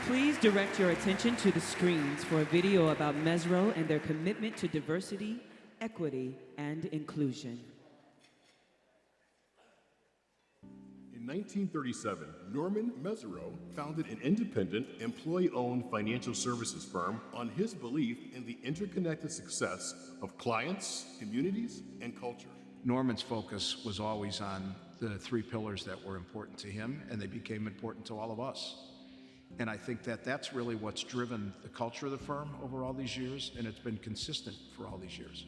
Please direct your attention to the screens for a video about Mesirow and their commitment to diversity, equity, and inclusion. In 1937, Norman Mesirow founded an independent, employee-owned financial services firm on his belief in the interconnected success of clients, communities, and culture. Norman's focus was always on the three pillars that were important to him, and they became important to all of us. And I think that that's really what's driven the culture of the firm over all these years, and it's been consistent for all these years.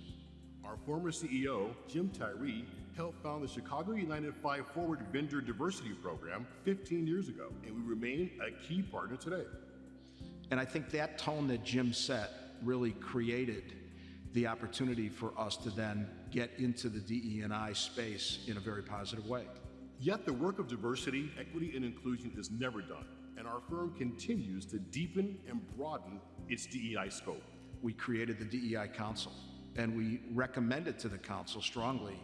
Our former CEO, Jim Tyree, helped found the Chicago United 5 Forward Vendor Diversity Program 15 years ago, and we remain a key partner today. And I think that tone that Jim set really created the opportunity for us to then get into the DE&I space in a very positive way. Yet the work of diversity, equity, and inclusion is never done, and our firm continues to deepen and broaden its DEI scope. We created the DEI Council, and we recommended to the council strongly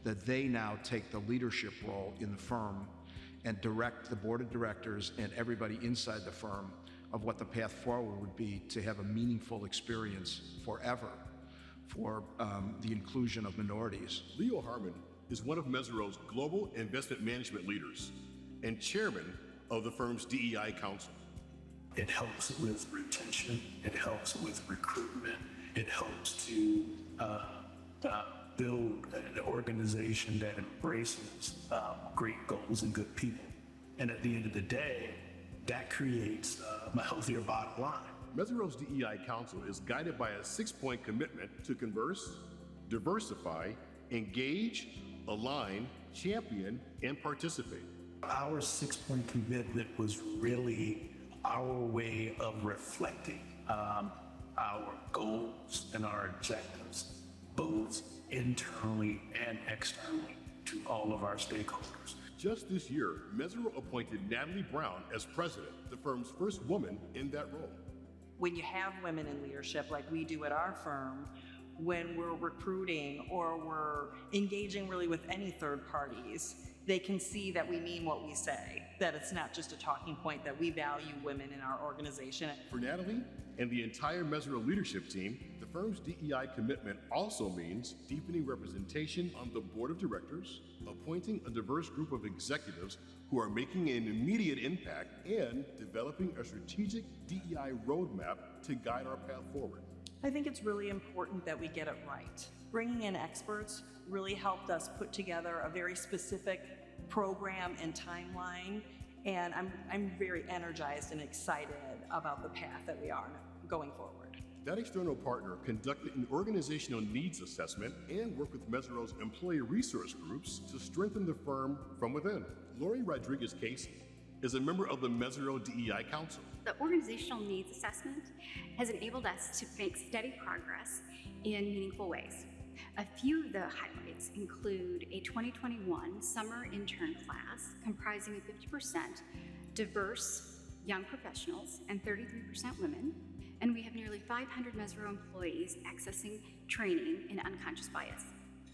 that they now take the leadership role in the firm and direct the board of directors and everybody inside the firm of what the path forward would be to have a meaningful experience forever for the inclusion of minorities. Leo Harmon is one of Mesirow's global investment management leaders and chairman of the firm's DEI Council. It helps with retention, it helps with recruitment, it helps to build an organization that embraces great goals and good people. And at the end of the day, that creates a healthier bottom line. Mesirow's DEI Council is guided by a 6-point commitment to converse, diversify, engage, align, champion, and participate. Our 6-point commitment was really our way of reflecting our goals and our objectives, both internally and externally, to all of our stakeholders. Just this year, Mesirow appointed Natalie Brown as president, the firm's first woman in that role. When you have women in leadership like we do at our firm, when we're recruiting or we're engaging really with any third parties, they can see that we mean what we say, that it's not just a talking point, that we value women in our organization. For Natalie and the entire Mesirow leadership team, the firm's DEI commitment also means deepening representation on the board of directors, appointing a diverse group of executives who are making an immediate impact, and developing a strategic DEI roadmap to guide our path forward. I think it's really important that we get it right. Bringing in experts really helped us put together a very specific program and timeline, and I'm very energized and excited about the path that we are going forward. That external partner conducted an organizational needs assessment and worked with Mesirow's employee resource groups to strengthen the firm from within. Lori Rodriguez-Casey is a member of the Mesirow DEI Council. The organizational needs assessment has enabled us to make steady progress in meaningful ways. A few of the highlights include a 2021 summer intern class comprising of 50% diverse young professionals and 33% women, and we have nearly 500 Mesirow employees accessing training in unconscious bias.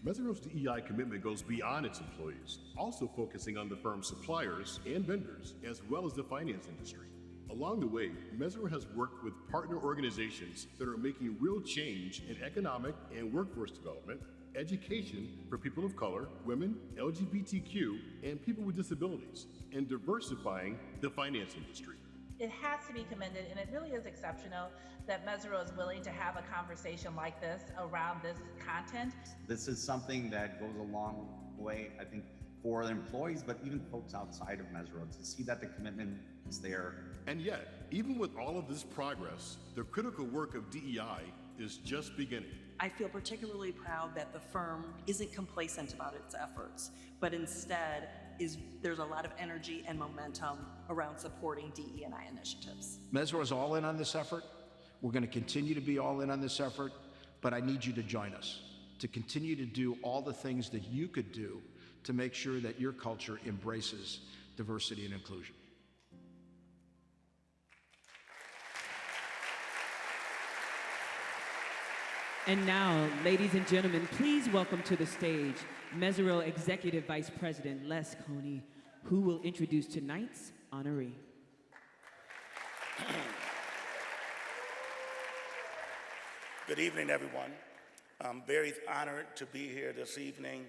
Meserow's DEI commitment goes beyond its employees, also focusing on the firm's suppliers and vendors, as well as the finance industry. Along the way, Mesirow has worked with partner organizations that are making real change in economic and workforce development, education for people of color, women, LGBTQ, and people with disabilities, and diversifying the finance industry. It has to be commended, and it really is exceptional that Mesirow is willing to have a conversation like this around this content. This is something that goes a long way, I think, for the employees, but even folks outside of Mesirow, to see that the commitment is there. And yet, even with all of this progress, the critical work of DEI is just beginning. I feel particularly proud that the firm isn't complacent about its efforts, but instead there's a lot of energy and momentum around supporting DE&I initiatives. Mesirow is all in on this effort. We're going to continue to be all in on this effort, but I need you to join us, to continue to do all the things that you could do to make sure that your culture embraces diversity and inclusion. And now, ladies and gentlemen, please welcome to the stage Mesirow Executive Vice President Les Coney, who will introduce tonight's honoree. Good evening, everyone. I'm very honored to be here this evening.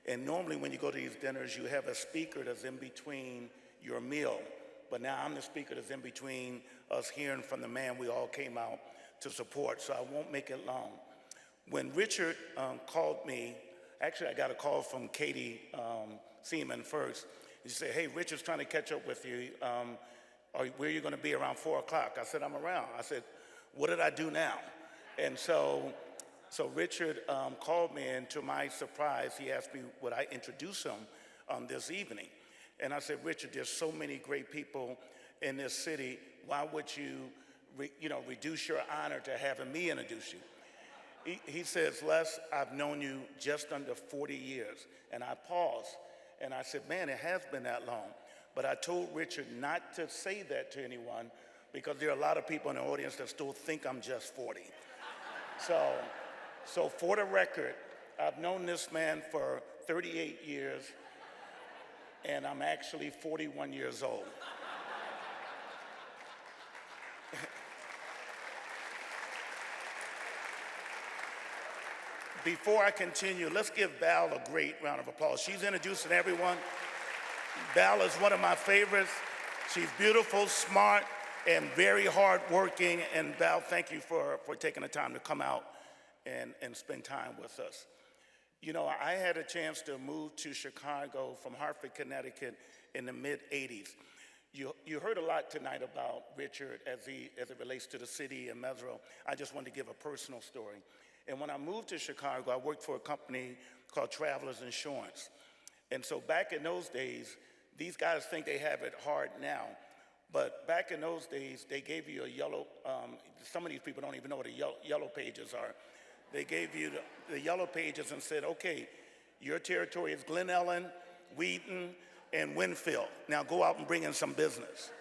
And normally when you go to these dinners, you have a speaker that's in between your meal. But now I'm the speaker that's in between us hearing from the man we all came out to support, so I won't make it long. When Richard called me, actually I got a call from Katie Seaman first. She said, hey, Richard's trying to catch up with you. Where are you gonna be around 4 o'clock? I said, I'm around. I said, what did I do now? And so Richard called me, and to my surprise, he asked me would I introduce him this evening. And I said, Richard, there's so many great people in this city. Why would you, reduce your honor to having me introduce you? He says, Les, I've known you just under 40 years. And I paused, and I said, man, it has been that long. But I told Richard not to say that to anyone, because there are a lot of people in the audience that still think I'm just 40. So for the record, I've known this man for 38 years, and I'm actually 41 years old. Before I continue, let's give Val a great round of applause. She's introducing everyone. Val is one of my favorites. She's beautiful, smart, and very hardworking. And Val, thank you for taking the time to come out and spend time with us. You know, I had a chance to move to Chicago from Hartford, Connecticut in the mid-'80s. You heard a lot tonight about Richard as it relates to the city and Mesirow. I just wanted to give a personal story. And when I moved to Chicago, I worked for a company called Travelers Insurance. And so back in those days, these guys think they have it hard now, but back in those days, they gave you a yellow, some of these people don't even know what the yellow pages are. They gave you the yellow pages and said, okay, your territory is Glen Ellen, Wheaton, and Winfield. Now go out and bring in some business.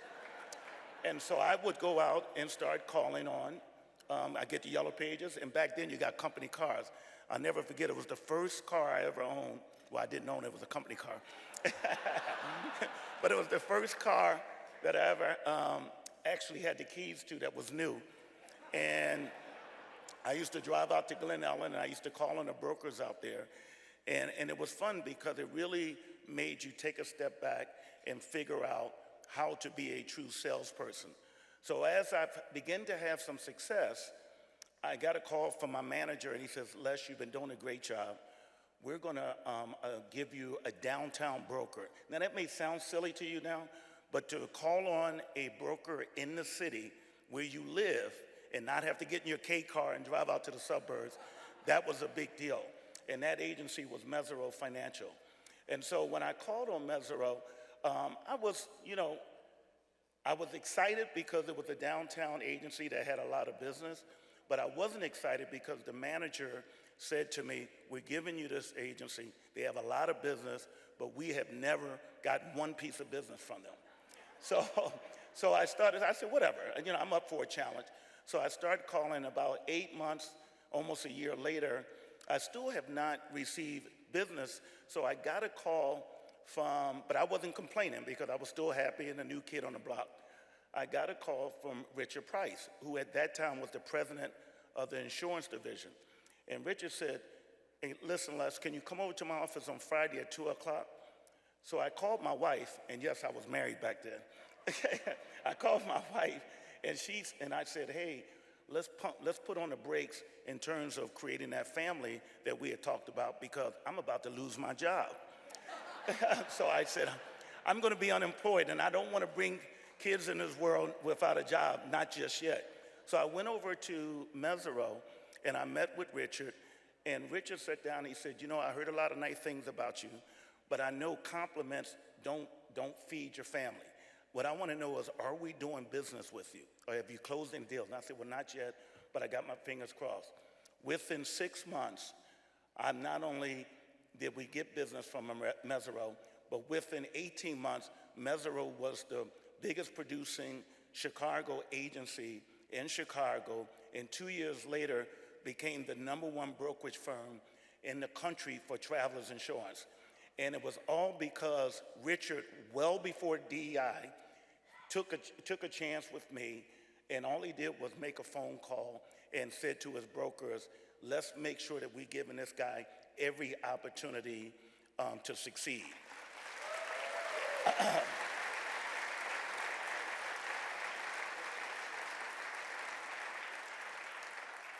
And so I would go out and start calling on. I get the yellow pages, and back then you got company cars. I'll never forget, it was the first car I ever owned. Well, I didn't own it, it was a company car. But it was the first car that I ever actually had the keys to that was new. And I used to drive out to Glen Ellen, and I used to call on the brokers out there. And it was fun because it really made you take a step back and figure out how to be a true salesperson. So as I began to have some success, I got a call from my manager, and he says, Les, you've been doing a great job. We're gonna give you a downtown broker. Now that may sound silly to you now, but to call on a broker in the city where you live and not have to get in your K car and drive out to the suburbs, that was a big deal. And that agency was Mesirow Financial. And so when I called on Mesirow, I was excited because it was a downtown agency that had a lot of business, But I wasn't excited because the manager said to me, we're giving you this agency. They have a lot of business, but we have never gotten one piece of business from them. So I said, whatever, I'm up for a challenge. So I started calling. About 8 months, almost a year later, I still have not received business. So I got a call but I wasn't complaining because I was still happy and a new kid on the block. I got a call from Richard Price, who at that time was the president of the insurance division. And Richard said, hey, listen, Les, can you come over to my office on Friday at 2 o'clock? So I called my wife, and yes, I was married back then. I called my wife, and I said, hey, let's put on the brakes in terms of creating that family that we had talked about because I'm about to lose my job. So I said, I'm going to be unemployed, and I don't want to bring kids in this world without a job, not just yet. So I went over to Mesirow, and I met with Richard, and Richard sat down and he said, I heard a lot of nice things about you, but I know compliments don't feed your family. What I want to know is, are we doing business with you? Or have you closed any deals? And I said, well, not yet, but I got my fingers crossed. Within 6 months, not only did we get business from Mesirow, but within 18 months, Mesirow was the biggest producing Chicago agency in Chicago, and 2 years later became the #1 brokerage firm in the country for travelers insurance. And it was all because Richard, well before DEI, took a chance with me, and all he did was make a phone call and said to his brokers, let's make sure that we're giving this guy every opportunity to succeed.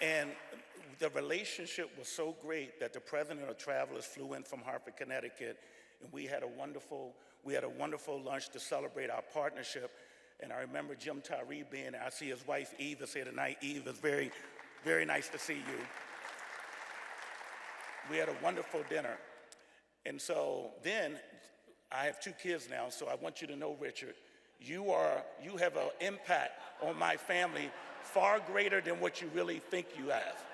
And the relationship was so great that the president of Travelers flew in from Hartford, Connecticut, and we had a wonderful lunch to celebrate our partnership. And I remember Jim Tyree being there. I see his wife Eve is here tonight. Eve, it's very, very nice to see you. We had a wonderful dinner. And so then, I have 2 kids now, so I want you to know, Richard, you have an impact on my family far greater than what you really think you have.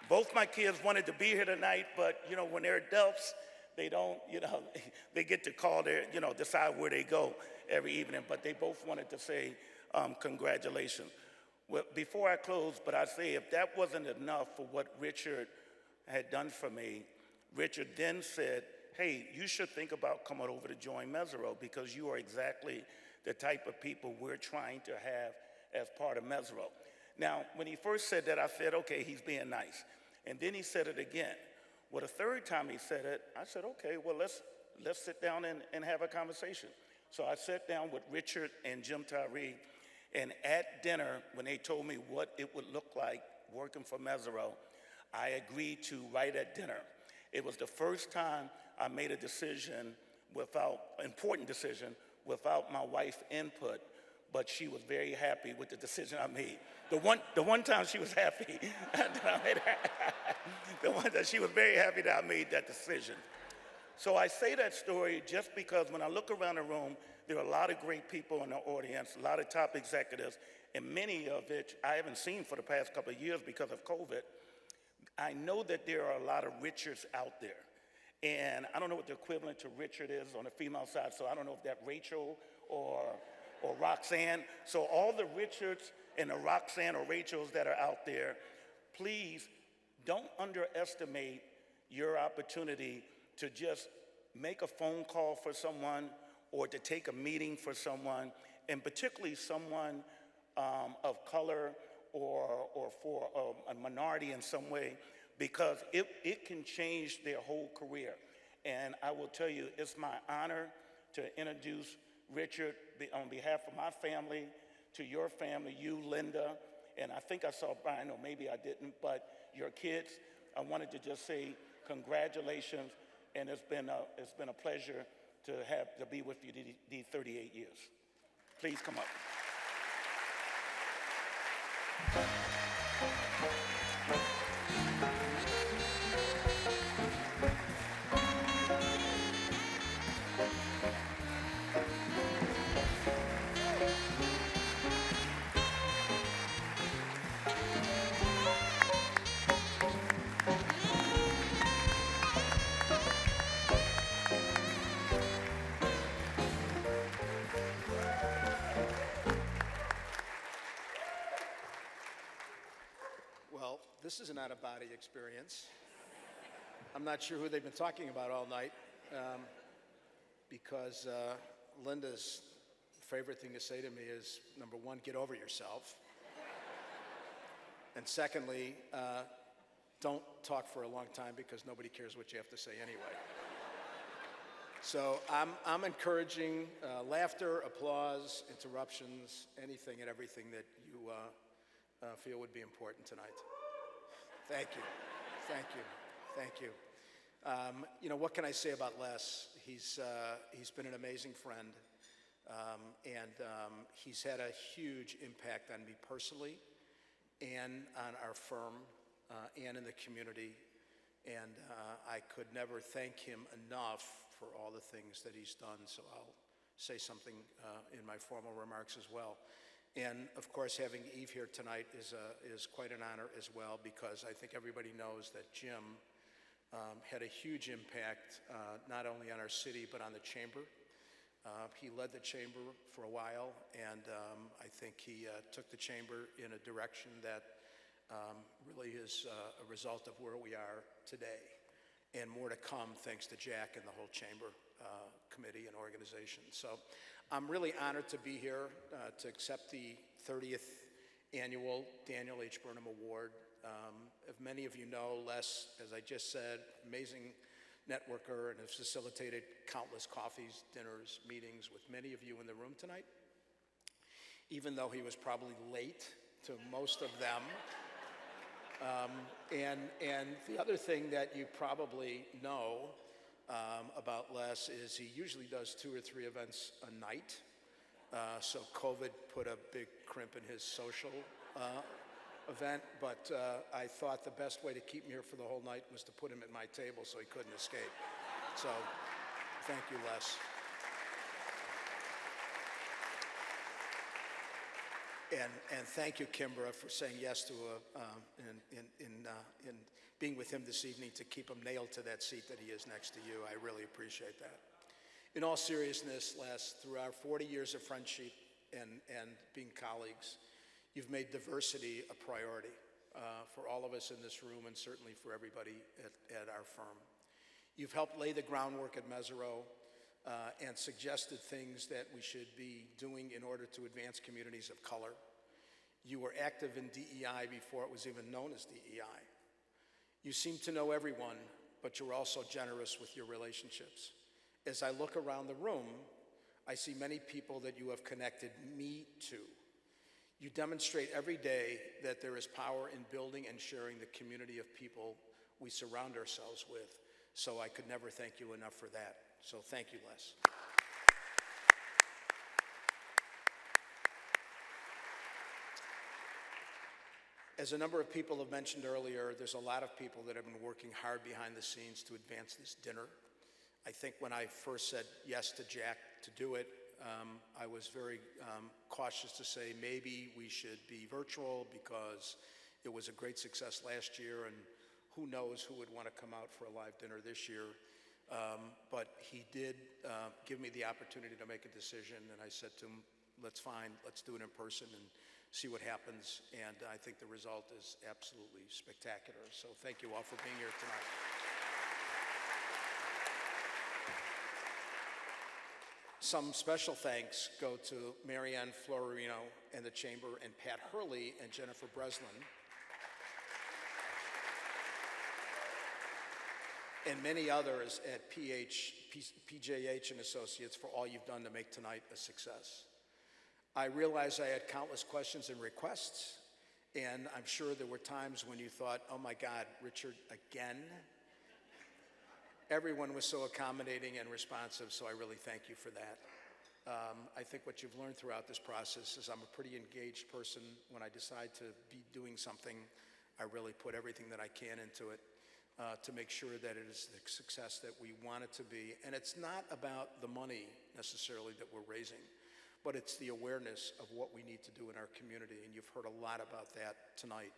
Both my kids wanted to be here tonight, but when they're adults, they don't, they get to call decide where they go every evening, but they both wanted to say congratulations. Well, before I close, but I say if that wasn't enough for what Richard had done for me, Richard then said, hey, you should think about coming over to join Mesirow because you are exactly the type of people we're trying to have as part of Mesirow. Now, when he first said that, I said, okay, he's being nice. And then he said it again. Well, the third time he said it, I said, okay, well, let's sit down and have a conversation. So I sat down with Richard and Jim Tyree, and at dinner, when they told me what it would look like working for Mesirow, I agreed to right at dinner. It was the first time I made a decision important decision, without my wife's input, but she was very happy with the decision I made. The one time she was happy, she was very happy that I made that decision. So I say that story just because when I look around the room, there are a lot of great people in the audience, a lot of top executives, and many of which I haven't seen for the past couple of years because of COVID. I know that there are a lot of Richards out there. And I don't know what the equivalent to Richard is on the female side, so I don't know if that's Rachel or Roxanne. So all the Richards and the Roxanne or Rachels that are out there, please don't underestimate your opportunity to just make a phone call for someone or to take a meeting for someone, and particularly someone of color or for a minority in some way, because it can change their whole career. And I will tell you, it's my honor to introduce Richard on behalf of my family to your family, you, Linda, and I think I saw Brian, or maybe I didn't, but your kids. I wanted to just say congratulations, and it's been a pleasure to be with you these 38 years. Please come up. is an out-of-body experience. I'm not sure who they've been talking about all night, because Linda's favorite thing to say to me is, number one, get over yourself. And secondly, don't talk for a long time because nobody cares what you have to say anyway. So I'm encouraging laughter, applause, interruptions, anything and everything that you feel would be important tonight. Thank you, thank you, thank you. You know, what can I say about Les? He's been an amazing friend, and he's had a huge impact on me personally and on our firm and in the community. And I could never thank him enough for all the things that he's done, so I'll say something in my formal remarks as well. And of course, having Eve here tonight is quite an honor as well, because I think everybody knows that Jim had a huge impact not only on our city but on the chamber. He led the chamber for a while, and I think he took the chamber in a direction that really is a result of where we are today, and more to come thanks to Jack and the whole chamber committee and organization. So I'm really honored to be here to accept the 30th annual Daniel H. Burnham Award. As many of you know, Les, as I just said, amazing networker, and has facilitated countless coffees, dinners, meetings with many of you in the room tonight, even though he was probably late to most of them. And the other thing that you probably know about Les is he usually does 2 or 3 events a night. So COVID put a big crimp in his social event, but I thought the best way to keep him here for the whole night was to put him at my table so he couldn't escape. So thank you, Les. And thank you, Kimbra, for saying yes to in being with him this evening to keep him nailed to that seat that he is next to you. I really appreciate that. In all seriousness, Les, through our 40 years of friendship and being colleagues, you've made diversity a priority for all of us in this room, and certainly for everybody at our firm. You've helped lay the groundwork at Mesirow and suggested things that we should be doing in order to advance communities of color. You were active in DEI before it was even known as DEI. You seem to know everyone, but you're also generous with your relationships. As I look around the room, I see many people that you have connected me to. You demonstrate every day that there is power in building and sharing the community of people we surround ourselves with. So I could never thank you enough for that. So thank you, Les. As a number of people have mentioned earlier, there's a lot of people that have been working hard behind the scenes to advance this dinner. I think when I first said yes to Jack to do it, I was very cautious to say maybe we should be virtual because it was a great success last year, and who knows who would want to come out for a live dinner this year. But he did give me the opportunity to make a decision, and I said to him, let's do it in person and see what happens. And I think the result is absolutely spectacular. So thank you all for being here tonight. Some special thanks go to Marianne Florino and the Chamber, and Pat Hurley and Jennifer Breslin, and many others at PJH and Associates for all you've done to make tonight a success. I realize I had countless questions and requests, and I'm sure there were times when you thought, oh my God, Richard, again? Everyone was so accommodating and responsive, so I really thank you for that. I think what you've learned throughout this process is I'm a pretty engaged person. When I decide to be doing something, I really put everything that I can into it to make sure that it is the success that we want it to be. And it's not about the money necessarily that we're raising, but it's the awareness of what we need to do in our community. And you've heard a lot about that tonight.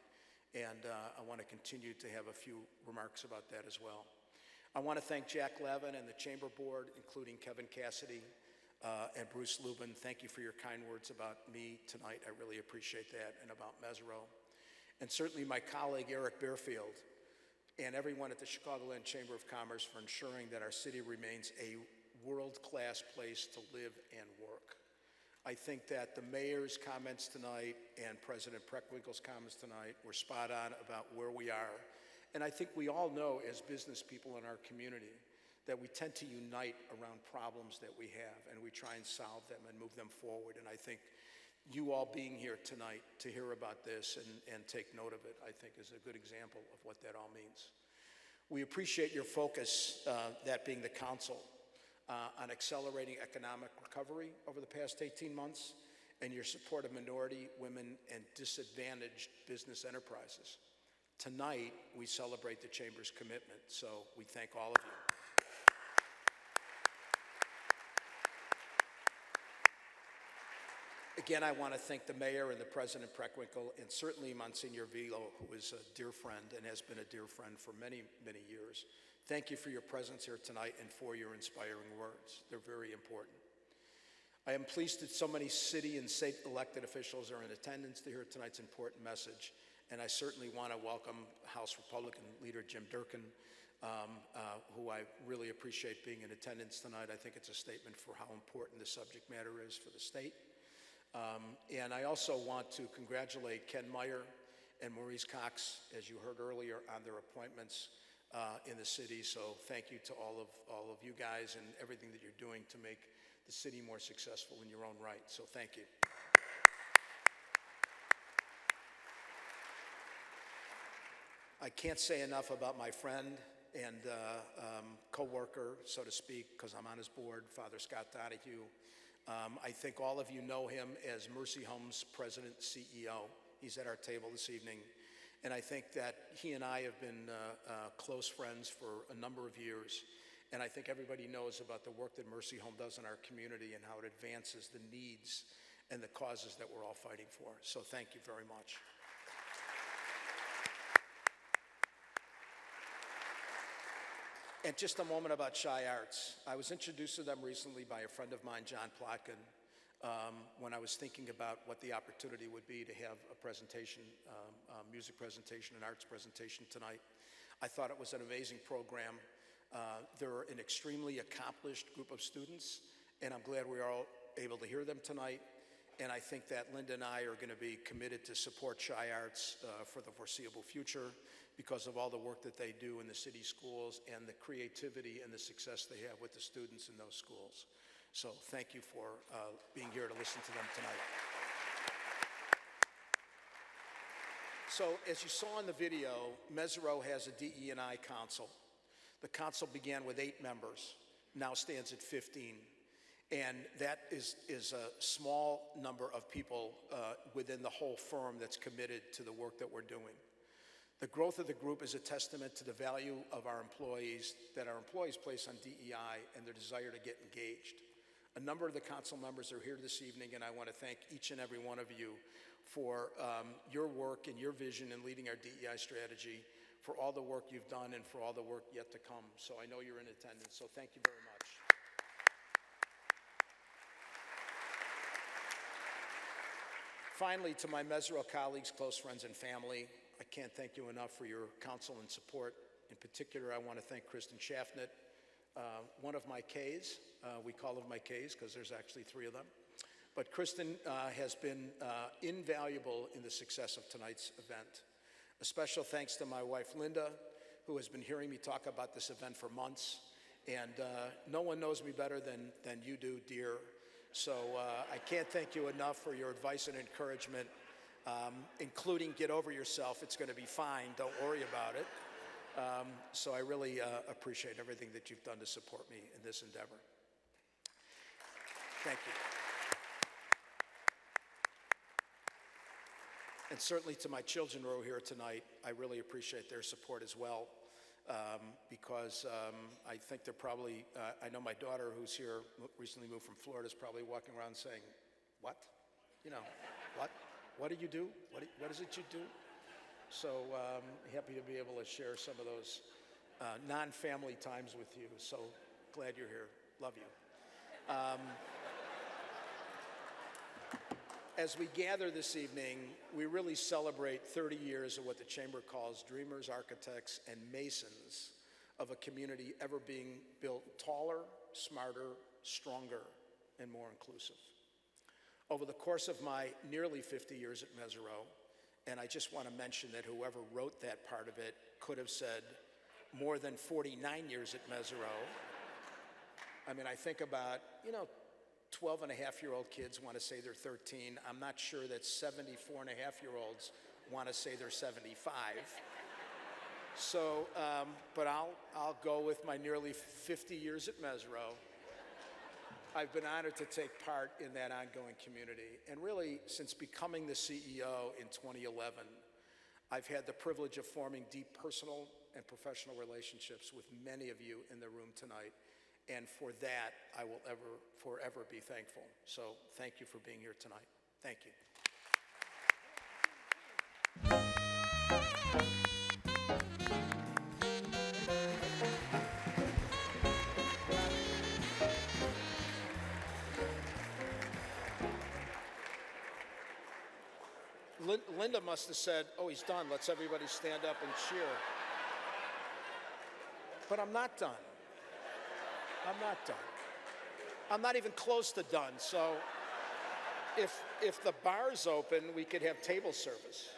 And I want to continue to have a few remarks about that as well. I want to thank Jack Lavin and the Chamber Board, including Kevin Cassidy and Bruce LUBIN. Thank you for your kind words about me tonight. I really appreciate that, and about Mesirow. and certainly my colleague Eric Bearfield, and everyone at the Chicagoland Chamber of Commerce for ensuring that our city remains a world-class place to live and work. I think that the mayor's comments tonight and President Preckwinkle's comments tonight were spot on about where we are. And I think we all know as business people in our community that we tend to unite around problems that we have, and we try and solve them and move them forward. And I think you all being here tonight to hear about this and take note of it, I think is a good example of what that all means. We appreciate your focus, that being the council, on accelerating economic recovery over the past 18 months, and your support of minority, women, and disadvantaged business enterprises. Tonight, we celebrate the Chamber's commitment, so we thank all of you. Again, I want to thank the mayor and the President Preckwinkle, and certainly Monsignor Vilo, who is a dear friend and has been a dear friend for many, many years. Thank you for your presence here tonight and for your inspiring words. They're very important. I am pleased that so many city and state elected officials are in attendance to hear tonight's important message, and I certainly want to welcome House Republican Leader Jim Durkin, who I really appreciate being in attendance tonight. I think it's a statement for how important the subject matter is for the state. And I also want to congratulate Ken Meyer and Maurice Cox, as you heard earlier, on their appointments in the city. So thank you to all of you guys and everything that you're doing to make the city more successful in your own right. So thank you. I can't say enough about my friend and co-worker, so to speak, because I'm on his board, Father Scott Donahue. I think all of you know him as Mercy Home's president CEO. He's at our table this evening. And I think that he and I have been close friends for a number of years. And I think everybody knows about the work that Mercy Home does in our community and how it advances the needs and the causes that we're all fighting for. So thank you very much. And just a moment about ChiArts. I was introduced to them recently by a friend of mine, John Plotkin, when I was thinking about what the opportunity would be to have a presentation, music presentation and arts presentation tonight. I thought it was an amazing program. They're an extremely accomplished group of students, and I'm glad we are all able to hear them tonight. And I think that Linda and I are going to be committed to support ChiArts for the foreseeable future, because of all the work that they do in the city schools and the creativity and the success they have with the students in those schools. So thank you for being here to listen to them tonight. So as you saw in the video, Mesirow has a DE&I council. The council began with 8 members, now stands at 15. And that is a small number of people within the whole firm that's committed to the work that we're doing. The growth of the group is a testament to the value of our employees, that our employees place on DEI and their desire to get engaged. A number of the council members are here this evening, and I want to thank each and every one of you for your work and your vision in leading our DEI strategy, for all the work you've done and for all the work yet to come. So I know you're in attendance, so thank you very much. Finally, to my Mesirow colleagues, close friends, and family, I can't thank you enough for your counsel and support. In particular, I want to thank Kristen Schaffnett, one of my Ks. We call them my Ks because there's actually 3 of them. But Kristen has been invaluable in the success of tonight's event. A special thanks to my wife, Linda, who has been hearing me talk about this event for months. And no one knows me better than you do, dear. So I can't thank you enough for your advice and encouragement, including get over yourself. It's going to be fine. Don't worry about it. So I really appreciate everything that you've done to support me in this endeavor. Thank you. And certainly to my children who are here tonight, I really appreciate their support as well. Because I think they're probably, I know my daughter who's here, recently moved from Florida, is probably walking around saying, what? You know, what? What do you do? What is it you do? So happy to be able to share some of those non-family times with you. So glad you're here. Love you. As we gather this evening, we really celebrate 30 years of what the Chamber calls dreamers, architects, and masons of a community ever being built taller, smarter, stronger, and more inclusive. Over the course of my nearly 50 years at Mesirow, and I just want to mention that whoever wrote that part of it could have said more than 49 years at Mesirow. I mean, I think about, 12-and-a-half-year-old kids want to say they're 13. I'm not sure that 74-and-a-half-year-olds want to say they're 75. So, but I'll go with my nearly 50 years at Mesirow. I've been honored to take part in that ongoing community. And really, since becoming the CEO in 2011, I've had the privilege of forming deep personal and professional relationships with many of you in the room tonight. And for that, I will forever be thankful. So thank you for being here tonight. Thank you. Linda must have said, oh, he's done. Let's everybody stand up and cheer. But I'm not done. I'm not done. I'm not even close to done. So if the bar's open, we could have table service.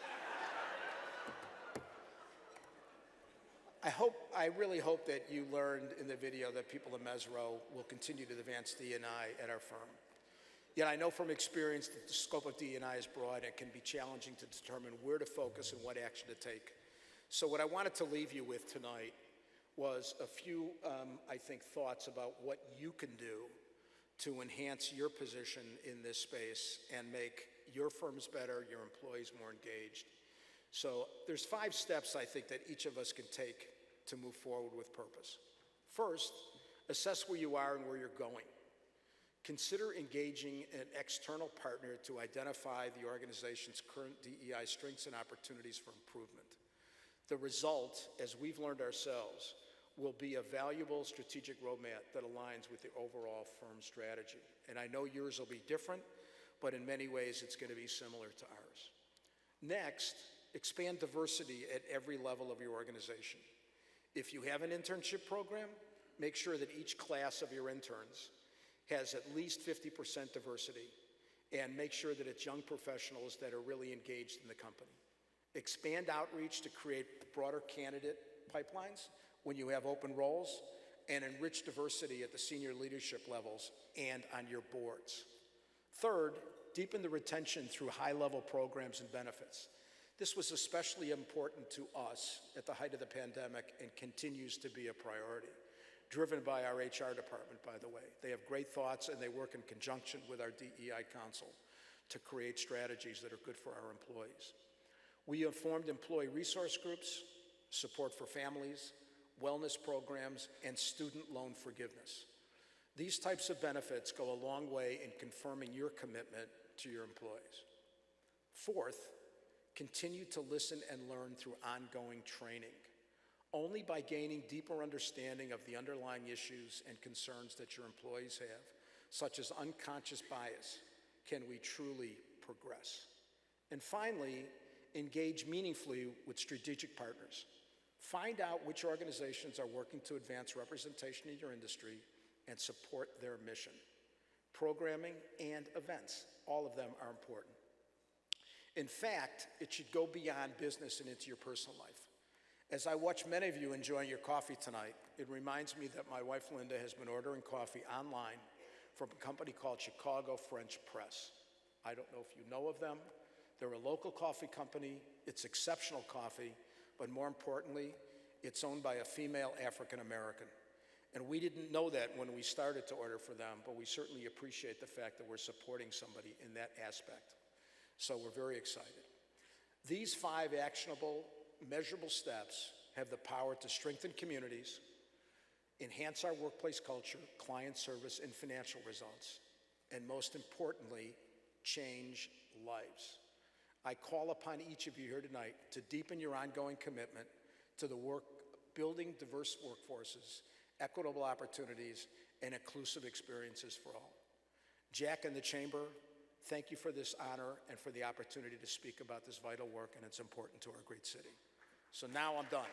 I really hope that you learned in the video that people in Mesirow will continue to advance D&I at our firm. Yet I know from experience that the scope of D&I is broad and can be challenging to determine where to focus and what action to take. So what I wanted to leave you with tonight was a few, I think, thoughts about what you can do to enhance your position in this space and make your firms better, your employees more engaged. So there's 5 steps I think that each of us can take to move forward with purpose. First, assess where you are and where you're going. Consider engaging an external partner to identify the organization's current DEI strengths and opportunities for improvement. The result, as we've learned ourselves, will be a valuable strategic roadmap that aligns with the overall firm strategy. And I know yours will be different, but in many ways it's going to be similar to ours. Next, expand diversity at every level of your organization. If you have an internship program, make sure that each class of your interns has at least 50% diversity, and make sure that it's young professionals that are really engaged in the company. Expand outreach to create broader candidate pipelines when you have open roles, and enrich diversity at the senior leadership levels and on your boards. Third, deepen the retention through high-level programs and benefits. This was especially important to us at the height of the pandemic and continues to be a priority, driven by our HR department, by the way. They have great thoughts and they work in conjunction with our DEI Council to create strategies that are good for our employees. We have formed employee resource groups, support for families, wellness programs, and student loan forgiveness. These types of benefits go a long way in confirming your commitment to your employees. Fourth, continue to listen and learn through ongoing training. Only by gaining deeper understanding of the underlying issues and concerns that your employees have, such as unconscious bias, can we truly progress. And finally, engage meaningfully with strategic partners. Find out which organizations are working to advance representation in your industry and support their mission. Programming and events, all of them are important. In fact, it should go beyond business and into your personal life. As I watch many of you enjoying your coffee tonight, it reminds me that my wife Linda has been ordering coffee online from a company called Chicago French Press. I don't know if you know of them. They're a local coffee company. It's exceptional coffee, but more importantly, it's owned by a female African American. And we didn't know that when we started to order for them, but we certainly appreciate the fact that we're supporting somebody in that aspect. So we're very excited. These 5 actionable, measurable steps have the power to strengthen communities, enhance our workplace culture, client service, and financial results, and most importantly, change lives. I call upon each of you here tonight to deepen your ongoing commitment to the work building diverse workforces, equitable opportunities, and inclusive experiences for all. Jack and the Chamber Thank you for this honor and for the opportunity to speak about this vital work, and it's important to our great city. So now I'm done.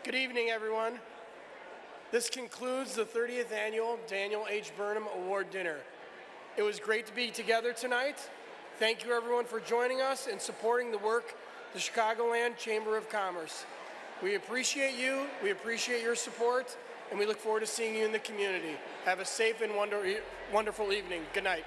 Good evening, everyone. This concludes the 30th Annual Daniel H. Burnham Award Dinner. It was great to be together tonight. Thank you, everyone, for joining us and supporting the work of the Chicagoland Chamber of Commerce. We appreciate you, we appreciate your support, and we look forward to seeing you in the community. Have a safe and wonderful evening. Good night.